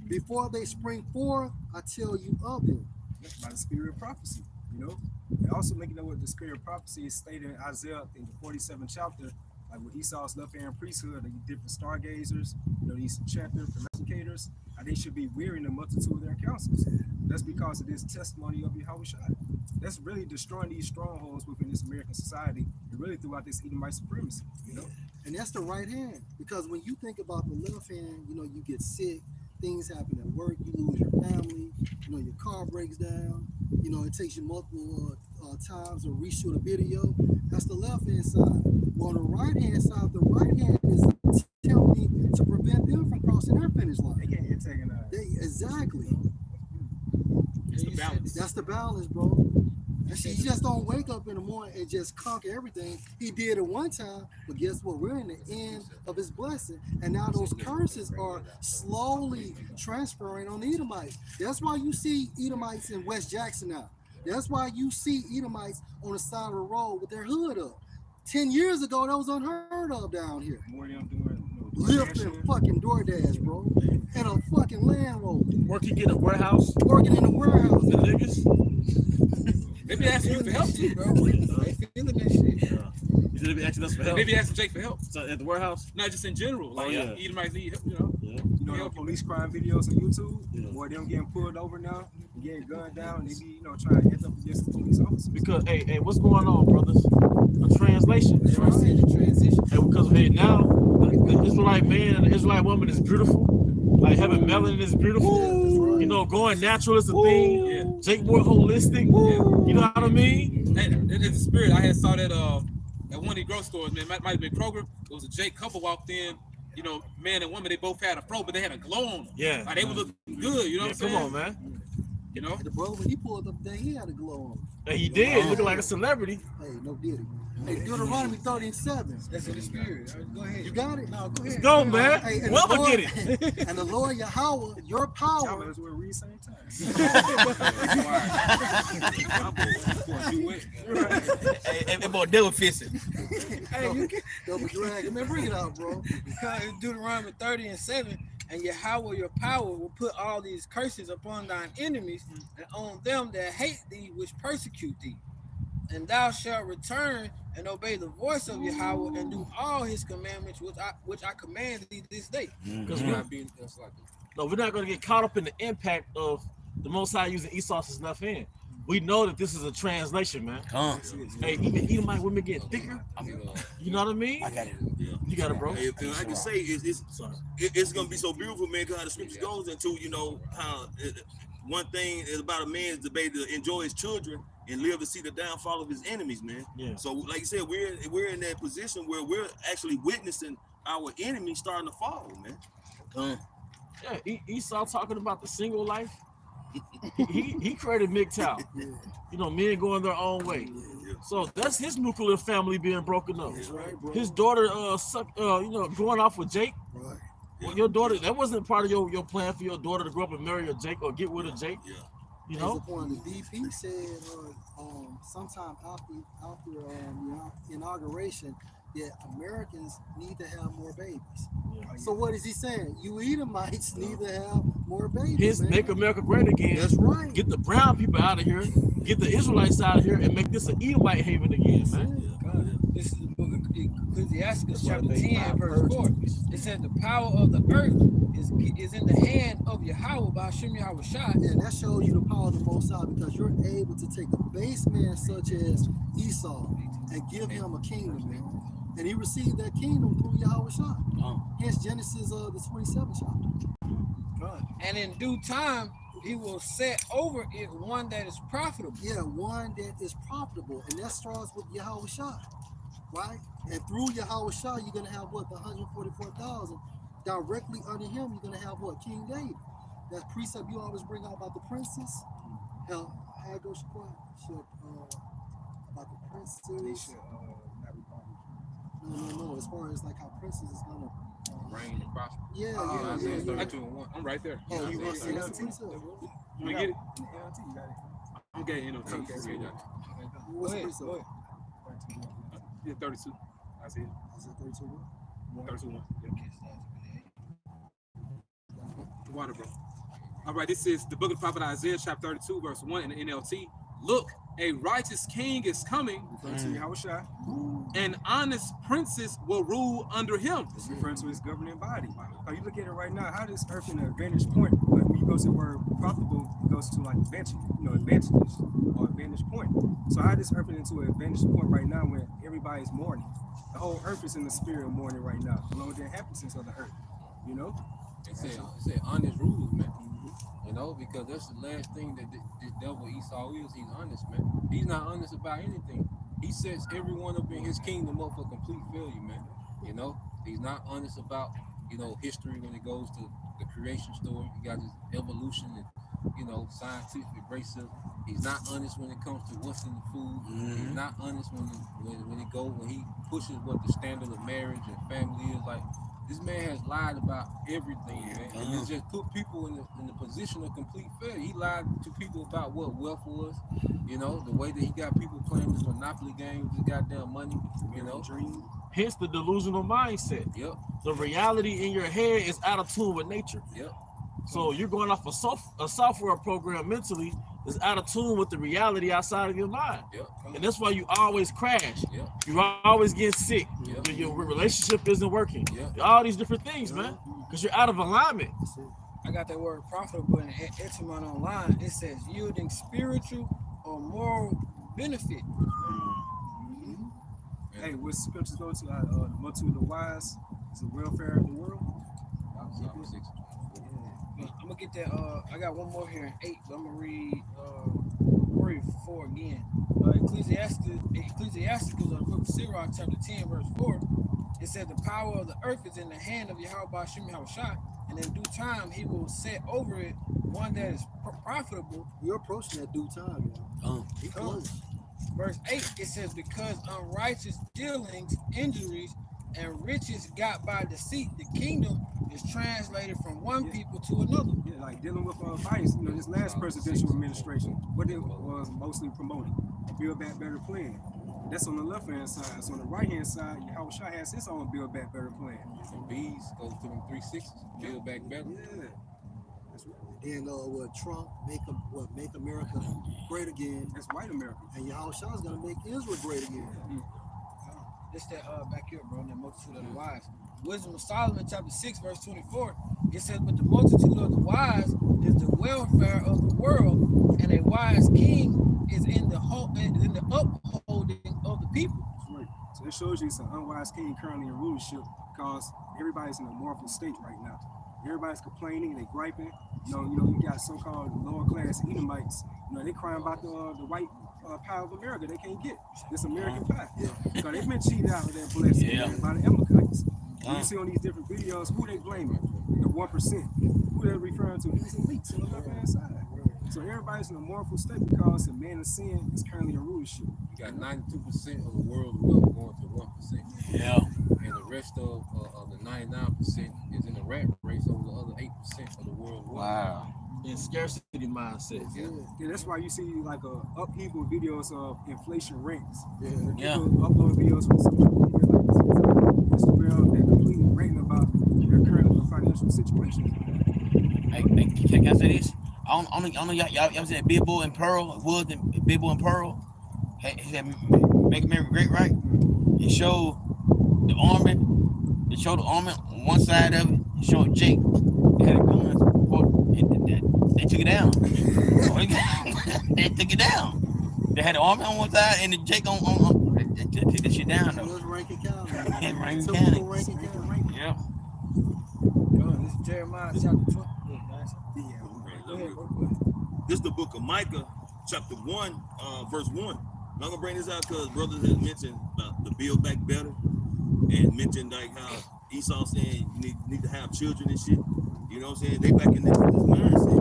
Before they spring forth, I tell you of them. That's by the spirit of prophecy, you know. And also linking up with the spirit of prophecy is stated in Isaiah in the 47th chapter, like with Esau's left-hand priesthood, the different stargazers, you know, these enchanters, domesticators, and they should be wearying the multitude of their counsels. That's because of this testimony of Yahawah. That's really destroying these strongholds within this American society and really throughout this Edomite supremacy, you know. And that's the right hand. Because when you think about the left hand, you know, you get sick, things happen at work, you lose your family, you know, your car breaks down, you know, it takes you multiple times to reshoot a video. That's the left hand side. Well, on the right hand side, the right hand is telling me to prevent them from crossing their finish line. They can't get taken out. Exactly. It's the balance. That's the balance, bro. And see, he just don't wake up in the morning and just conquer everything. He did it one time, but guess what? We're in the end of his blessing. And now those curses are slowly transferring on the Edomites. That's why you see Edomites in West Jackson now. That's why you see Edomites on the side of the road with their hood up. 10 years ago, that was unheard of down here. More than I'm doing, Lifting fucking DoorDash, bro. And a fucking Land Rover. Working in a warehouse. Working in the warehouse. The niggas. They be asking you for help too, bro. They feeling that shit. You should be asking us for help. They be asking Jake for help. So at the warehouse. Not just in general. Like, yeah. Edomites need help, you know. Yeah. You know, the police crime videos on YouTube, Yeah. boy, them getting pulled over now, getting gunned down, they be, you know, trying to hit up against the police officers. Because hey, what's going on, brothers? A translation. That's why I said the transition. And because hey, now the Israelite man and the Israelite woman is beautiful. Like having melanin is beautiful. You know, going natural is the thing. Yeah. Jake more holistic. You know what I mean? And it's a spirit. I had saw that at one of the grocery stores, man. Might have been Kroger. It was a Jake couple walked in. You know, man and woman, they both had a fro, but they had a glow on them. Yeah. Like they were looking good. You know what I'm saying? Come on, man. You know. The brother, when he pulled up there, he had a glow on. And he did, looking like a celebrity. Hey, no diddy. Hey, Deuteronomy 30:7. That's in the spirit. Go ahead. You got it? No, go ahead. Go, man. Hey, and Well, the Lord- get it. And the Lord Yahawah, your power. Y'all might as well read same time. Hey, boy, devil fisting. Hey, you can Double dragon. Man, bring it out, bro. because in Deuteronomy 30:7, and Yahawah your power will put all these curses upon thine enemies and on them that hate thee, which persecute thee. And thou shalt return and obey the voice of Yahawah and do all his commandments which I command thee this day. Because Not being just like no, we're not going to get caught up in the impact of the Most High using Esau's enough in. We know that this is a translation, man. Hey, even Edomite women getting thicker. You know what I mean? I got it. You got it, bro. And I can say it's gonna be so beautiful, man. Because how the scripture goes into, you know, how one thing is about a man's debate to enjoy his children and live to see the downfall of his enemies, man. Yeah. So, like you said, we're in that position where we're actually witnessing our enemies starting to fall, man. Yeah, Esau talking about the single life. He created MGTOW. You know, men going their own way. So that's his nuclear family being broken up. That's right, bro. His daughter, going off with Jake. Right. Well, your daughter, that wasn't part of your plan for your daughter to grow up and marry a Jake or get with a Jake. Yeah. You As know, upon the DP said sometime after the inauguration that Americans need to have more babies. Yeah. So what is he saying? You Edomites need to have more babies. his man. make America great again. That's right. Get the brown people out of here. Get the Israelites out of here and make this an Edomite haven again, man. This is the book of Ecclesiastes, chapter That's why they 10, verse 4. It says the power of the earth is in the hand of Yahawah by Hashem Yahweh Shai. Yeah, that shows you the power of the Most High because you're able to take a base man such as Esau and give him a kingdom, man. And he received that kingdom through Yahweh Shai. Hence Genesis the 27th chapter. And in due time, he will set over it one that is profitable. Yeah, one that is profitable. And that starts with Yahweh Shai, right? And through Yahweh Shai, you're going to have what? The 144,000. Directly under him, you're going to have what? King David. That precept you always bring out about the princess. How it goes about the princess. No. As far as like how princess is going to rain and prosper. Yeah. Isaiah 32:1. I'm right there. Oh, you want to see that NLT? precept? You wanna get it? NLT, you got it. I'm getting NLT. Okay, so What's the Go precept? ahead. Yeah, 32. I see it. Is it 32 what? 32:1. Water, bro. All right, this is the book of the prophet Isaiah, chapter 32, verse 1 in the NLT. Look, a righteous king is coming, Referring to Yahweh Shai. and honest princes will rule under him. It's referring to his governing body. Now you look at it right now, how this earth in a vantage point, but when you go to the word profitable, it goes to like advantage, advantage or advantage point. So how this earth into an advantage point right now when everybody's mourning? The whole earth is in the spirit of mourning right now, along with the inhabitants of the earth, you know? It said honest rulers, man. You know, because that's the last thing that this devil Esau is. He's honest, man. He's not honest about anything. He sets everyone up in his kingdom up for complete failure, man. You know, he's not honest about, history when it goes to the creation story. You got this evolution and, scientific racism. He's not honest when it comes to what's in the food. He's not honest when he pushes what the standard of marriage and family is. Like, this man has lied about everything, man. And it's just put people in the position of complete failure. He lied to people about what wealth was, you know, the way that he got people playing this Monopoly game with his goddamn money, you know. Dream. Hence the delusional mindset. Yep. The reality in your head is out of tune with nature. Yep. So you're going off a software program mentally is out of tune with the reality outside of your mind. Yep. And that's why you always crash. Yep. You always get sick. Yep. Your relationship isn't working. Yep. All these different things, man. Because you're out of alignment. I got that word profitable in the Etymon online. It says yielding spiritual or moral benefit. Hey, what scriptures go to? The multitude of the wise is the welfare of the world. I'm gonna get that. I got one more here in 8, but I'm gonna read 4 again. Ecclesiastes, the book of Sirach, chapter 10, verse 4. It said, "The power of the earth is in the hand of Yahawah, and in due time he will set over it one that is profitable." You're approaching that due time, yo. He close. Verse 8, it says, "Because unrighteous dealings, injuries, and riches got by deceit, the kingdom is translated from one people to another." Yeah, like dealing with vice. You know, this last presidential administration, what it was mostly promoting, a Build Back Better plan. That's on the left hand side. So on the right hand side, Yahawah has his own Build Back Better plan. And B's go to them 360s, build back better. Yeah, that's right. Then what Trump make America great again, That's white America. and Yahawah is gonna make Israel great again. This that back here, bro, in the multitude of the wise. Wisdom of Solomon, chapter 6, verse 24. It says, "But the multitude of the wise is the welfare of the world, and a wise king is in the upholding of the people." That's right. So it shows you it's an unwise king currently in rulership because everybody's in a moral state right now. Everybody's complaining, they griping. You know, you got so-called lower class Edomites. You know, they crying about the white pie of America they can't get. This American pie. So they've been cheated out of that blessing by the Amalekites. And you see on these different videos, who they blaming? The 1%. Who they're referring to? These elites on the left-hand side. So everybody's in a moral state because the man of sin is currently in rulership. You got 92% of the world's wealth going to 1%. Yeah. And the rest of the 99% is in the rat race over the other 8% of the world's wealth. Wow. In scarcity mindset. Yeah, that's why you see like upheaval videos of inflation rates. Yeah. People upload videos from social media like Instagram, they're completely ranting about their current financial situation. Hey, can I say this? I don't know y'all said Billboard and Pearl, Woods and Billboard and Pearl. He said make America great, right? It showed the army. It showed the army on one side of it. It showed Jake. They had guns. They took it down. They took it down. They had the army on one side and the Jake on they took that shit down though. It was Rankin County. Rankin Typical County. Rankin County. Yeah. This is Jeremiah chapter 20. Go ahead, bro. This is the book of Micah, chapter 1, verse 1. I'm not gonna bring this out because brothers had mentioned about the build back better and mentioned like how Esau saying you need to have children and shit. You know what I'm saying? They back in this mindset.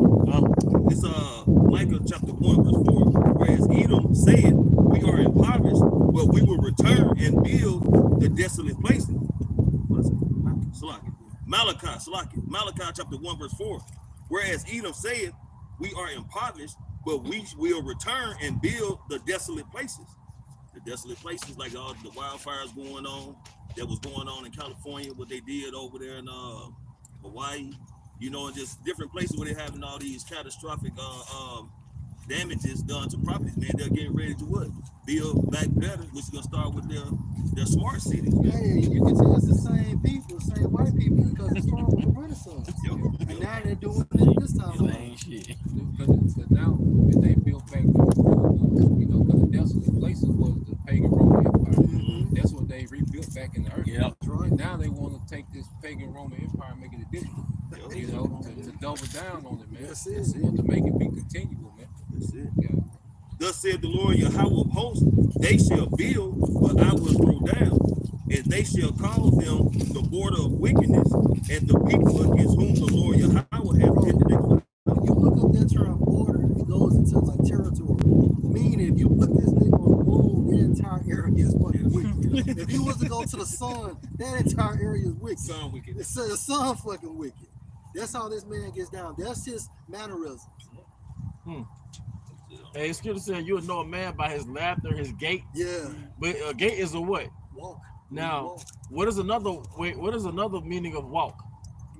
It's Micah chapter 1, verse 4, whereas Edom said, "We are impoverished, but we will return and build the desolate places." What is it? Malachi chapter 1, verse 4. Whereas Edom said, "We are impoverished, but we will return and build the desolate places." The desolate places, like all the wildfires going on, that was going on in California, what they did over there in Hawaii, you know, and just different places where they're having all these catastrophic damages done to properties, man. They're getting ready to what? Build back better, which is gonna start with their smart cities. Hey, you can tell it's the same people, same white people, because it's wrong with the Renaissance. And now they're doing it this time. Same shit. Because now when they built back, you know, because the desolate places was the pagan Roman Empire. That's what they rebuilt back in the earth. Yep. And now they want to take this pagan Roman Empire and make it a digital. You know, to double down on it, man. That's it. They want to make it be continual, man. That's it. Yeah. Thus said the Lord Yahawah of hosts, they shall build, but I will throw down, and they shall call them the border of wickedness, and the people against whom the Lord Yahawah hath entered into. When you look up that term border, it goes into like territory. entire area is fucking wicked. If you was to go to the sun, that entire area is wicked. Son wicked. It's the sun fucking wicked. That's how this man gets down. That's his mannerisms. Hey, Scripture said you would know a man by his laughter, his gait. Yeah. But a gait is a what? Walk. Now, Walk. what is another meaning of walk?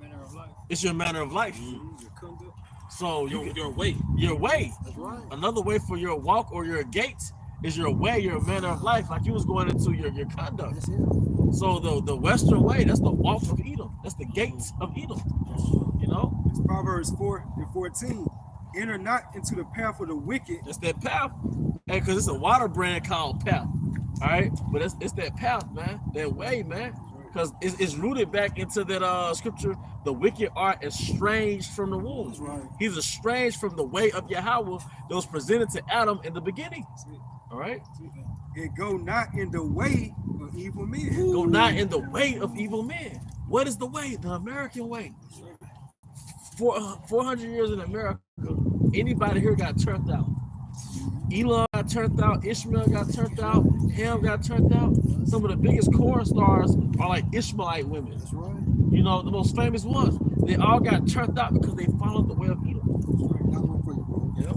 Manner of life. It's your manner of life. Your conduct. So Your way. your way. That's right. Another way for your walk or your gait is your way, your manner of life. Like you was going into your conduct. That's it. So the Western way, that's the walk of Edom. That's the gates of Edom. You know, It's Proverbs 4:14. Enter not into the path of the wicked. that's that path. Hey, because it's a water brand called path. All right, but it's that path, man. That way, man. Because it's rooted back into that scripture. The wicked are estranged from the womb. That's right. He's estranged from the way of Yahawah that was presented to Adam in the beginning. All right. And go not in the way of evil men. Go not in the way of evil men. What is the way? The American way. For 400 years in America, anybody here got turned out. Elon got turned out. Ishmael got turned out. Ham got turned out. Some of the biggest corn stars are like Ishmaelite women. That's right. You know, the most famous ones. They all got turned out because they followed the way of Edom. Got one for you, bro. Yep.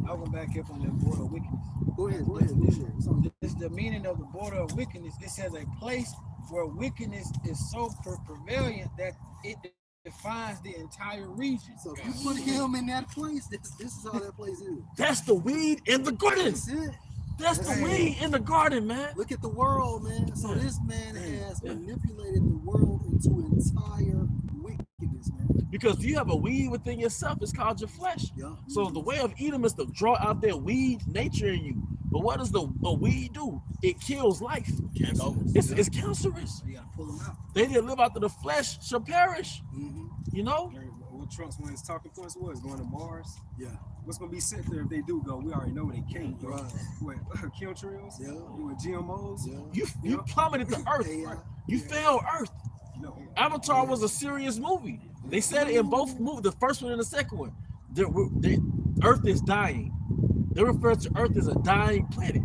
I'll go back here from the border of wickedness. Go ahead. So this the meaning of the border of wickedness. It says a place where wickedness is so prevalent that it defines the entire region. So if you put him in that place, this is how that place is. That's the weed in the garden. That's it. That's the weed in the garden, man. Look at the world, man. So Yeah. this man has Yeah. manipulated the world into entire wickedness, man. Because you have a weed within yourself. It's called your flesh. Yeah. So the way of Edom is to draw out that weed nature in you. But what does a weed do? It kills life. It's cancerous. You gotta pull him out. They that live after the flesh shall perish. Mm-hmm. You know? What Trump's one of his talking points was going to Mars. Yeah. What's gonna be sent there if they do go? We already know they can't go. Right. What chemtrails? Yeah. With GMOs? Yeah. You plummeted to earth. AI. You failed earth. No. Avatar was a serious movie. They said it in both movies, the first one and the second one. Earth is dying. They refer to Earth as a dying planet.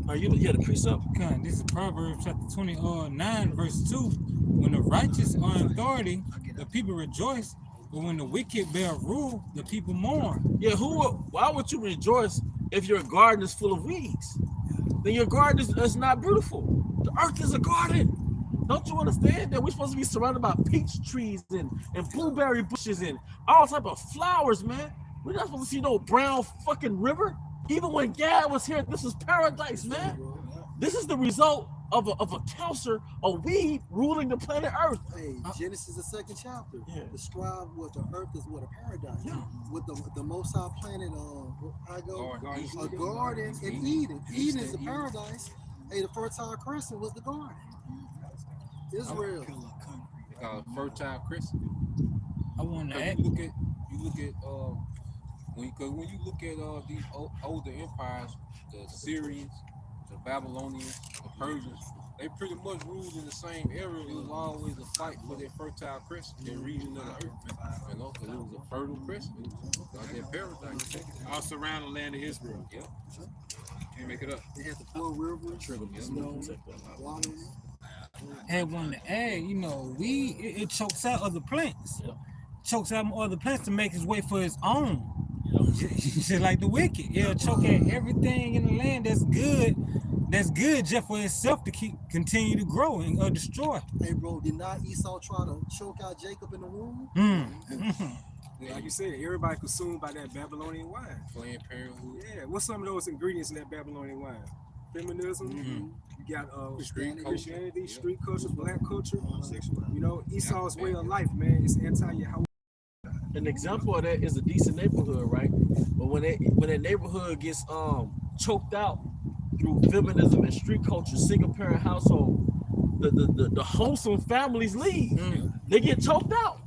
Are you the precept? God, this is Proverbs chapter 29, verse 2. When the righteous are in authority, the people rejoice, but when the wicked bear rule, the people mourn. Yeah, why would you rejoice if your garden is full of weeds? Then your garden is not beautiful. The earth is a garden. Don't you understand that we're supposed to be surrounded by peach trees and blueberry bushes and all type of flowers, man? We're not supposed to see no brown fucking river. Even when Gad was here, this is paradise, man. This is the result of a cancer, a weed ruling the planet Earth. Hey, Genesis, the second chapter, describe what the earth is, what a paradise. Yeah. With the Most High planet, a garden in Eden. Eden is the paradise. Hey, the Fertile Crescent was the garden. Israel. Fertile Crescent. I want to add. You look at when you look at these older empires, the Syrians, the Babylonians, the Persians, they pretty much ruled in the same area. It was always a fight for their Fertile Crescent, their region of the earth. You know, because it was a fertile crescent. It was their paradise. All surrounding the land of Israel. Yep. Can't make it up. They had the 4 rivers, snow, water. I wanted to add, you know, it chokes out other plants. Yeah. Chokes out other plants to make its way for its own. Just like the wicked. It'll choke at everything in the land that's good just for itself to continue to grow and destroy. Hey, bro, did not Esau try to choke out Jacob in the womb? Like you said, everybody consumed by that Babylonian wine. Planned Parenthood. Yeah, what's some of those ingredients in that Babylonian wine? Feminism. You got Christianity, street culture, black culture. You know, Esau's way of life, man. It's anti-Yahawah. An example of that is a decent neighborhood, right? But when that neighborhood gets choked out through feminism and street culture, single parent household, the wholesome families leave. They get choked out.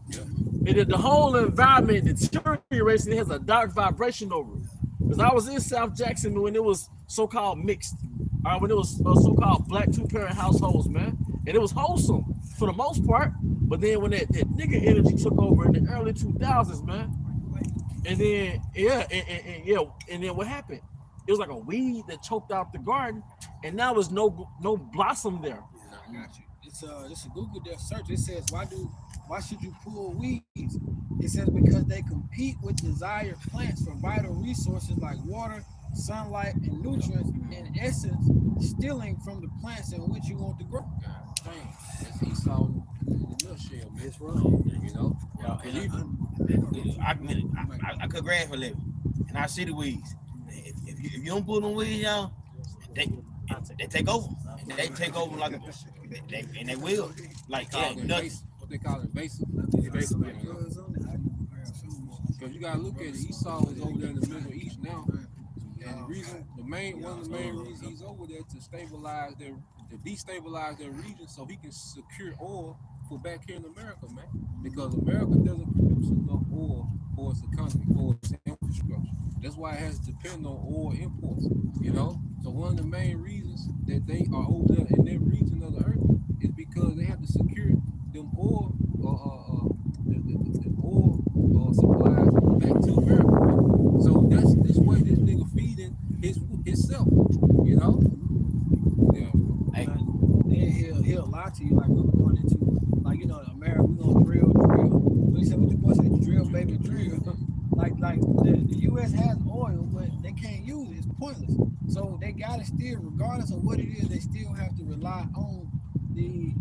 And then the whole environment deteriorates and it has a dark vibration over it. Because I was in South Jackson when it was so-called mixed. When it was so-called black 2-parent households, man. And it was wholesome for the most part. But then when that nigga energy took over in the early 2000s, man. And then, and then what happened? It was like a weed that choked out the garden. and now there's no blossom there. I got you. It's a Google their search. It says why should you pull weeds? It says because they compete with desired plants for vital resources like water, sunlight, and nutrients. In essence, stealing from the plants in which you want to grow. Dang, that's Esau in the nutshell, man. It's wrong. You know? I cut grass for a living, and I see the weeds. If you don't pull them weeds, y'all, they take over. And they take over like they will. Like What they call invasive. Invasive. Because you gotta look at it. Esau is over there in the Middle East now. And one of the main reasons he's over there to destabilize their region so he can secure oil for back here in America, man. Because America doesn't produce enough oil for its economy, for its infrastructure. That's why it has to depend on oil imports, you know? So one of the main reasons that they are over there in their region of the earth is because they have to secure them oil the oil supplies back to America. So that's this way this nigga feeding himself, you know? Yeah. Hey. Then he'll lie to you like we're going into, like, you know, America, we're gonna drill. But he said, what you boy say, drill, baby, drill. Like the U.S. has oil, but they can't use it. It's pointless. So they gotta still, regardless of what it is, they still have to rely on the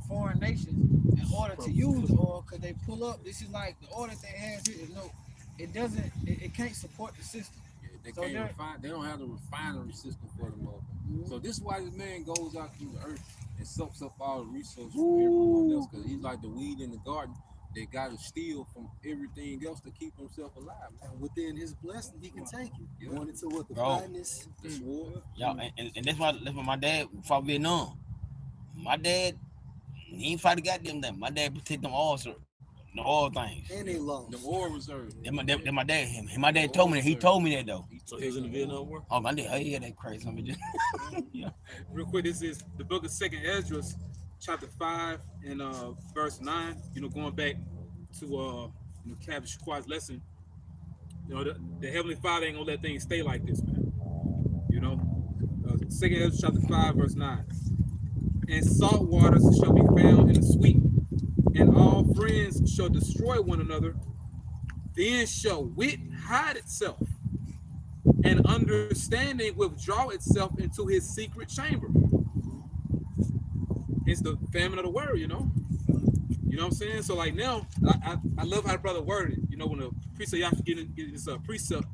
foreign nations in order to use the oil, because they pull up. This is like the oil that they have here is it can't support the system. They can't refine. They don't have the refinery system for them all. So this is why this man goes out through the earth and sucks up all the resources from everyone else, because he's like the weed in the garden. They got to steal from everything else to keep himself alive. And within his blessing, he can take you. Yeah. Going into what the Bro. finest. The sword. Y'all, and that's why my dad fought Vietnam. My dad, he ain't fight the goddamn thing. My dad protect them all, sir. The oil things. And they lost. The oil reserve. Then my dad, my dad told me that. He told me that though. So he was in the Vietnam War. Oh, my dad, oh yeah, that crazy. I mean, just, yeah. Real quick, this is the book of 2nd Ezra, chapter 5 and verse 9. You know, going back to Captain Shaqua's lesson. You know, the Heavenly Father ain't gonna let things stay like this, man. You know, 2nd Ezra chapter 5 verse 9. And salt waters shall be found in the sweet, and all friends shall destroy one another. Then shall wit hide itself, and understanding withdraw itself into his secret chamber. It's the famine of the word, you know. You know what I'm saying? So like now, I love how the brother worded it. You know, when the precept, y'all get this precept,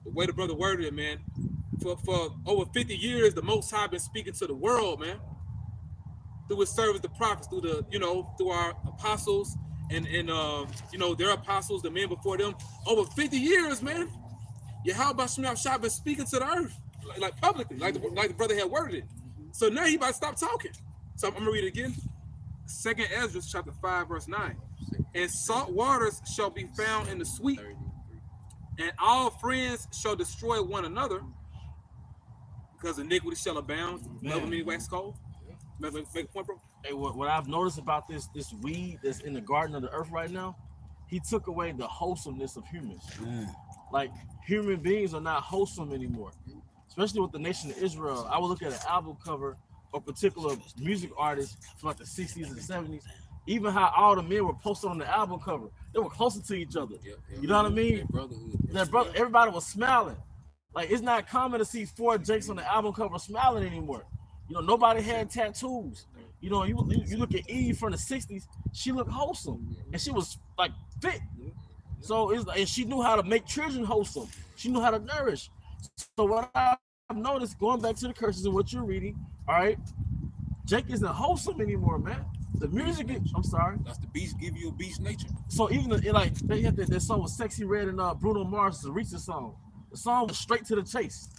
the way the brother worded it, man. For over 50 years, the Most High been speaking to the world, man. Through his servants, the prophets, through our apostles and their apostles, the men before them. Over 50 years, man. Yahawah Shah been speaking to the earth, like publicly, like the brother had worded it. So now he about to stop talking. So I'm gonna read it again. 2nd Ezra chapter 5 verse 9. And salt waters shall be found in the sweet, and all friends shall destroy one another, because iniquity shall abound. Love me wax cold. Make a point, bro. Hey, what I've noticed about this weed that's in the garden of the earth right now, he took away the wholesomeness of humans. Like, human beings are not wholesome anymore, especially with the nation of Israel. I would look at an album cover or particular music artists from like the 60s and 70s, even how all the men were posted on the album cover. They were closer to each other. You know what I mean? Their brother, everybody was smiling. Like, it's not common to see 4 Jakes on the album cover smiling anymore. You know, nobody had tattoos. You know, you look at Eve from the 60s, she looked wholesome. And she was like fit. So it's like, and she knew how to make children wholesome. She knew how to nourish. So what I've noticed, going back to the curses and what you're reading, all right, Jake isn't wholesome anymore, man. The music, I'm sorry. That's the beast give you a beast nature. So even like they had that song with Sexy Red and Bruno Mars, the recent song. The song was straight to the chase.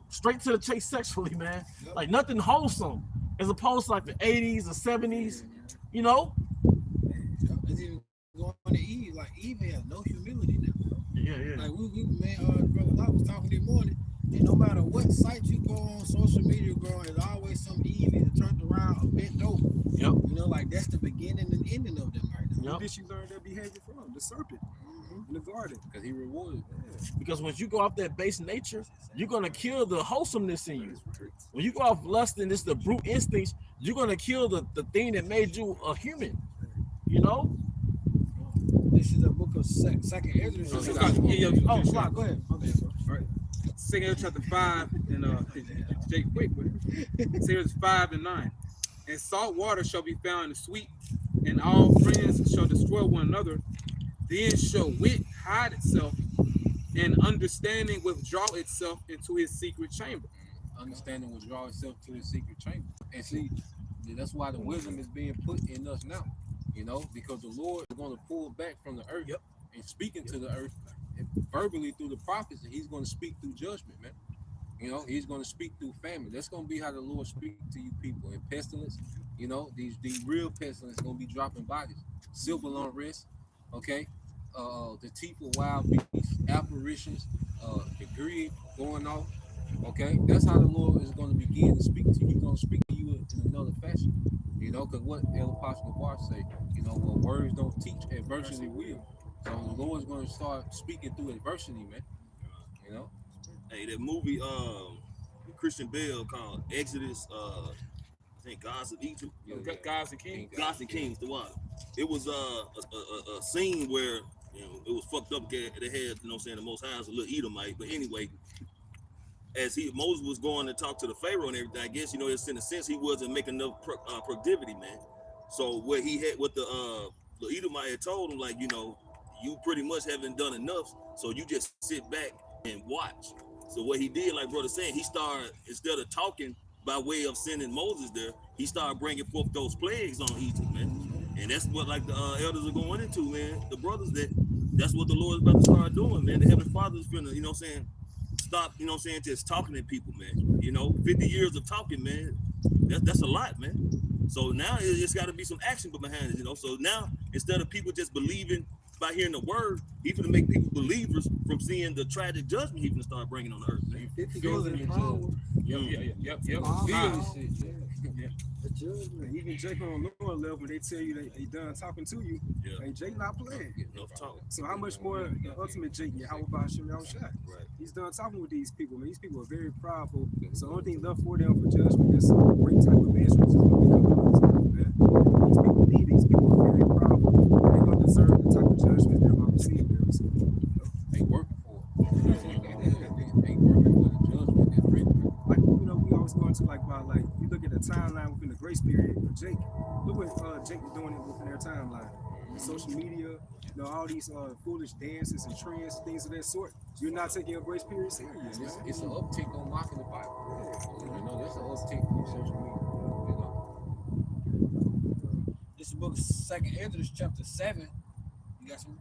Straight to the chase sexually, man. Like nothing wholesome, as opposed to like the 80s, the 70s, you know? It's even going to Eve. Like Eve has no humility now. Yeah. Like brother Locke was talking this morning, and no matter what site you go on, social media there's always some Eve either turned around or bent over. Yep. You know, like that's the beginning and ending of them right now. Who did she learn that behavior from? The serpent. in the garden. Because he rewarded. Because once you go off that base nature, you're gonna kill the wholesomeness in you. When you go off lust and it's the brute instincts, you're gonna kill the thing that made you a human. You know? This is a book of Second Ezra. Oh, Flock, go ahead. Okay. All right. Second Ezra chapter 5 and Jake quick with it. Series 5 and 9. And salt water shall be found in the sweet, and all friends shall destroy one another. Then shall wit hide itself, and understanding withdraw itself into his secret chamber. Understanding withdraw itself to his secret chamber. And see, that's why the wisdom is being put in us now. You know, because the Lord is going to pull back from the earth and speaking to the earth verbally through the prophets, and he's going to speak through judgment, man. You know, he's going to speak through famine. That's going to be how the Lord speaks to you people. And pestilence, you know, these real pestilence going to be dropping bodies. Civil unrest, okay? The teeth of wild beasts, apparitions, the greed going off, okay? That's how the Lord is going to begin to speak to you. He's going to speak to you in another fashion, you know, because what El Apostle Bar say, you know, well, words don't teach, adversity will. So the Lord's going to start speaking through adversity, man, you know? Hey, that movie, Christian Bale called Exodus, I think Gods of Egypt. Gods and Kings. Gods and Kings, the one. It was a scene where, you know, it was fucked up. They had, you know what I'm saying, the Most High was a little Edomite. But anyway, as Moses was going to talk to the Pharaoh and everything, I guess, you know, it's in a sense he wasn't making enough productivity, man. So what the Edomite had told him, like, you know, you pretty much haven't done enough, so you just sit back and watch. So what he did, like brother saying, he started, instead of talking by way of sending Moses there, he started bringing forth those plagues on Egypt, man. And that's what, like, the elders are going into, man. The brothers, that's what the Lord is about to start doing, man. The Heavenly Father is finna, you know what I'm saying, stop, you know what I'm saying, just talking to people, man. You know, 50 years of talking, man, that's a lot, man. So now it's got to be some action behind it, you know. So now, instead of people just believing by hearing the word, he's gonna make people believers from seeing the tragic judgment he's gonna start bringing on the earth, man. It goes in power. Yep. The judgment. Even Jake on the lower level, they tell you they done talking to you. Yeah. And Jake not playing. Enough talk. So how much more the ultimate Jake, Yahawah Shah? Right. He's done talking with these people, man. These people are very powerful. So the only thing left for them for judgment is some great type of ministries is going to become on these people, man. These people need these people are very powerful. They're going to deserve the type of judgment they're going to receive very soon. They working for it. They working for the judgment that's written. Like, you know, we always go into like you look at the timeline within the grace period of Jake. Look what Jake is doing within their timeline. Social media, you know, all these foolish dances and trends, things of that sort. You're not taking your grace period serious. It's an uptick on mocking the Bible. You know, that's an uptick on social media. You know, This is the book of Second Ezra, chapter 7. You got some?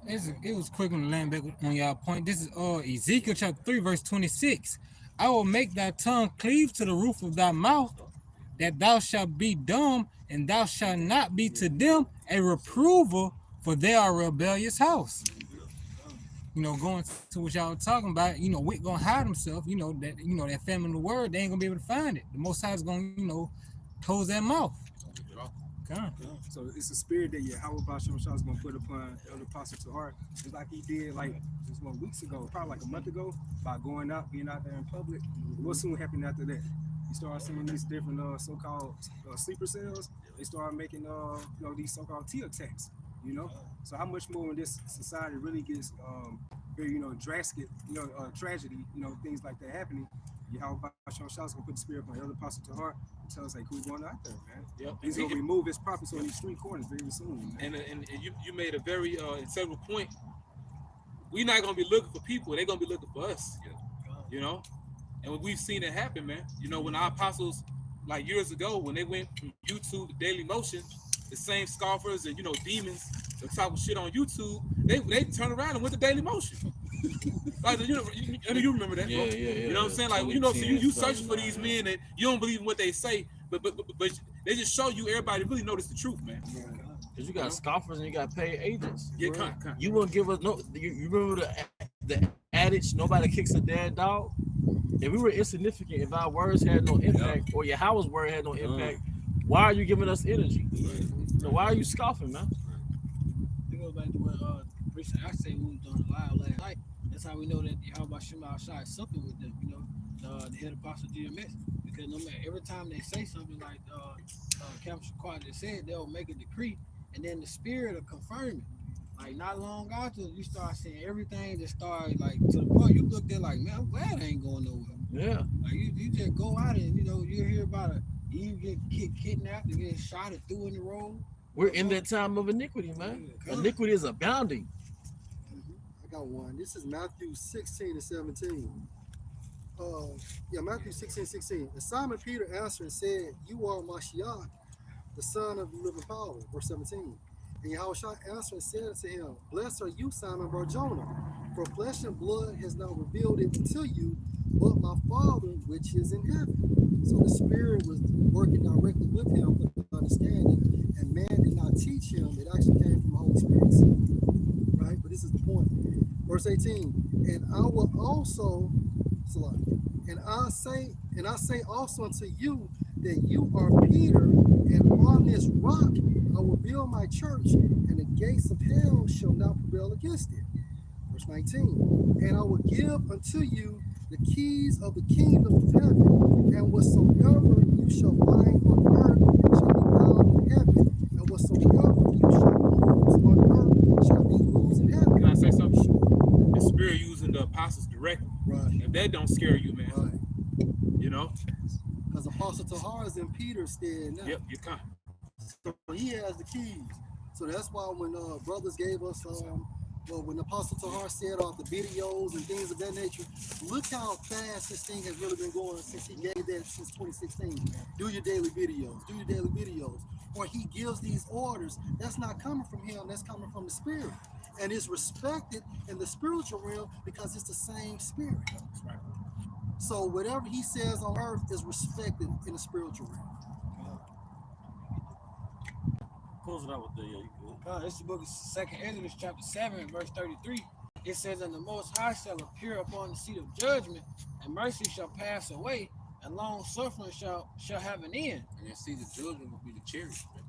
It was quick on the land back on y'all point. This is Ezekiel chapter 3, verse 26. I will make thy tongue cleave to the roof of thy mouth, that thou shalt be dumb, and thou shalt not be to them a reprover, for they are a rebellious house. You know, going to what y'all were talking about, you know, Wick gonna hide himself, you know, that famine of the word, they ain't gonna be able to find it. The Most High is gonna, you know, close that mouth. So it's a spirit that Yahawah Shah is going to put upon Elder Apostle to heart, just like he did like just 1 week ago, probably like a month ago, by going out, being out there in public. What soon happened after that? You start seeing these different so-called sleeper cells. They start making you know, these so-called T attacks. You know, so how much more when this society really gets very, you know, drastic, you know, tragedy, you know, things like that happening. Yahawah Shah is gonna put the spirit on the Elder Apostle to heart and tell us like who's going out there, man. Yep. He's gonna remove his prophets on these street corners very soon. Man. And you made a very integral point. We're not gonna be looking for people; they're gonna be looking for us. You know, and we've seen it happen, man. You know, when our apostles, like years ago, when they went from YouTube to Daily Motion, the same scoffers and, you know, demons that talk shit on YouTube, they turned around and went to Daily Motion. Like, you remember that? Yeah. You know what I'm saying? Like, you know, so you search for these men and you don't believe in what they say, but they just show you everybody really notice the truth, man. Because you got scoffers and you got paid agents. Yeah, come. You won't give us no. You remember the adage, nobody kicks a dead dog? If we were insignificant, if our words had no impact, or Yahawah's word had no impact, why are you giving us energy? So why are you scoffing, man? They're goes back to what recent I say we was doing live last night. That's how we know that Yahawah Shema Shai is something with them, you know, the head apostle GMS. Because no matter every time they say something like Captain Shaquad just said, they'll make a decree and then the spirit will confirm it. Like not long after you start seeing everything just started like to the point you looked at like, man, I'm glad I ain't going nowhere. Yeah. Like you just go out and you know you hear about you get kidnapped and get shot and threw in the road. We're in that time of iniquity, man. Yeah, Iniquity is abounding. I got one. This is Matthew 16 and 17. Matthew 16:16. And Simon Peter answered and said, You are Mashiach, the son of the living power. Verse 17. And Yahawah answered and said unto him, Blessed are you, Simon Bar-Jonah, for flesh and blood has not revealed it to you, but my Father which is in heaven. So the Spirit was working directly with him with understanding, and man did not teach him. It actually came from the Holy Spirit. Right? But this is the point. Verse 18. And I will also, and I say also unto you that you are Peter, and on this rock I will build my church, and the gates of hell shall not prevail against it. Verse 19. And I will give unto you the keys of the kingdom of heaven, and whatsoever you shall bind on earth shall be bound in heaven, and whatsoever you shall loose on earth shall be loosed in heaven. Can I say something? The spirit using the apostles directly. Right. If that don't scare you, man. Right. You know? Because Apostle Tahar is in Peter's stead now. Yep, you come. So he has the keys. So that's why when brothers gave us, when Apostle Tahar said off the videos and things of that nature, look how fast this thing has really been going since he gave that since 2016. Do your daily videos. Do your daily videos. Or he gives these orders. That's not coming from him. That's coming from the Spirit. And it's respected in the spiritual realm because it's the same Spirit. That's right. So whatever he says on earth is respected in the spiritual realm. Close it out with the you good. This is the book of 2nd Ezra, chapter 7, verse 33. It says, And the Most High shall appear upon the seat of judgment, and mercy shall pass away, and long suffering shall have an end. And then see the judgment will be the chariot, man.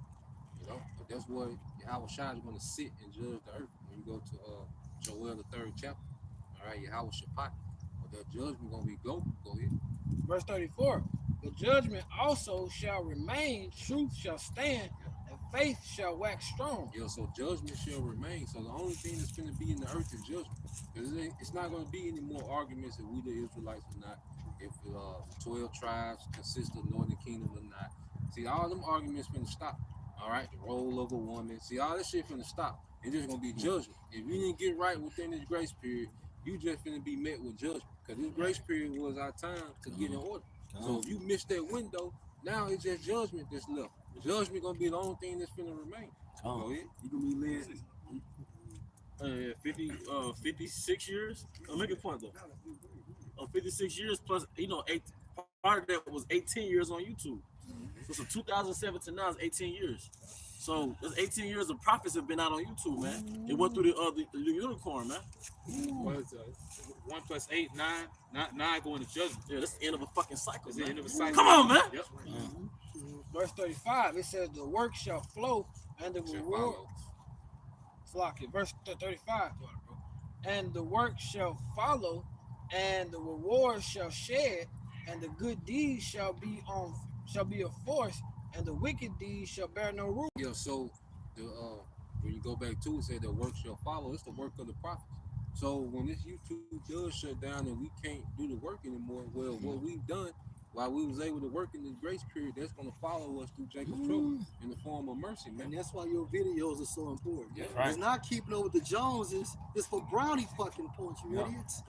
You know, but that's what Yahawah Shai is going to sit and judge the earth. When you go to Joel the 3rd chapter, all right, Yahawah Shaphat. But that judgment going to be global. Go ahead. Verse 34. The judgment also shall remain, truth shall stand, and faith shall wax strong. Yeah, so judgment shall remain. So the only thing that's going to be in the earth is judgment. Because it's not going to be any more arguments if we the Israelites or not, if 12 tribes consist of northern kingdom or not. See, all them arguments finna stop. All right, the role of a woman. See, all this shit finna stop. It's just gonna be judgment. If you didn't get right within this grace period, you just finna be met with judgment. Because this grace period was our time to get in order. So if you missed that window, now it's just judgment that's left. Judgment gonna be the only thing that's finna remain. Go ahead. You gonna be led 56 years. Make a point though. 56 years plus, part of that was 18 years on YouTube. So from 2007 to now is 18 years. So there's 18 years of prophets have been out on YouTube, man. It went through the unicorn, man. What is 1 + 8, 9, 9 going to judgment. Yeah, that's the end of a fucking cycle. It's the Man. end of a cycle. Come on, man. Yep. Verse 35, it says, The work shall flow, and the Shall reward. follow. Flock it. Verse 35. And the work shall follow, and the reward shall shed, and the good deeds shall be a force, and the wicked deeds shall bear no root. Yeah, so the when you go back to it, say the work shall follow. It's the work of the prophets. So when this YouTube does shut down and we can't do the work anymore, well, what we've done while we was able to work in this grace period, that's going to follow us through Jacob's trouble in the form of mercy, man. And that's why your videos are so important. Yeah, right. It's not keeping up with the Joneses. It's for brownie fucking points, you idiots.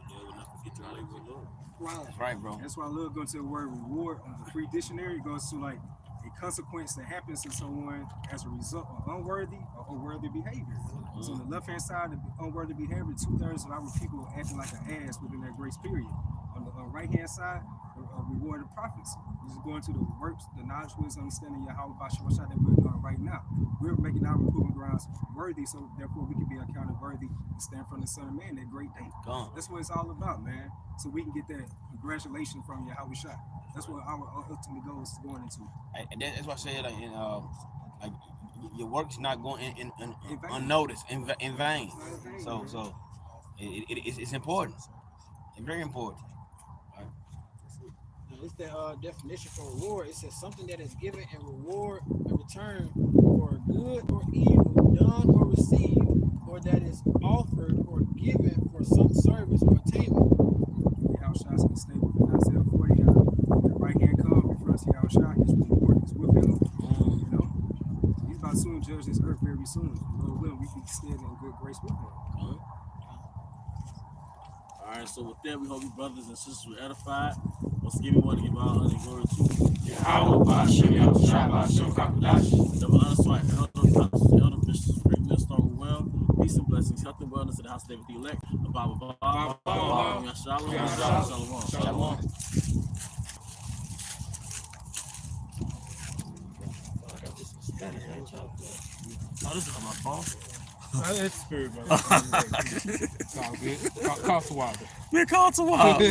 Right. That's right, bro. That's why I love going to the word reward. The free dictionary goes to like a consequence that happens to someone as a result of unworthy or unworthy behavior. So on the left-hand side of unworthy behavior, 2/3 of our people acting like an ass within that grace period. On the right-hand side, reward of prophets. This is going to the works, the knowledge, wisdom, understanding Yahawah that we're doing right now. We're making our proving grounds worthy, so therefore we can be accounted worthy and stand from the Son of Man that great day. That's what it's all about, man. So we can get that congratulations from Yahawah. That's what our ultimate goal is going into. And that's why I said, like, your work's not going in vain. unnoticed in vain. It's not in vain, So man. so it's important. It's very important. Now, it's the definition for reward. It says something that is given in reward in return for good or evil done or received, or that is offered or given for some service or attainment. Yahawah said stable in Isaiah 40. The right hand come in front of Yahawah. His reward is with him. You know, so he's about to soon judge this earth very soon. Lord willing, we can stand in good grace with him. All right, so with that, we hope you brothers and sisters were edified. Once again, we want to give all honor and glory to Yahawah, Double honor to our elder bishops, great millstone well. Peace and blessings, health and wellness in the house of David the elect. Shalom. Shalom. Oh, this is on my phone. It's spirit, brother. It's all good. Call to water. We're called to wild.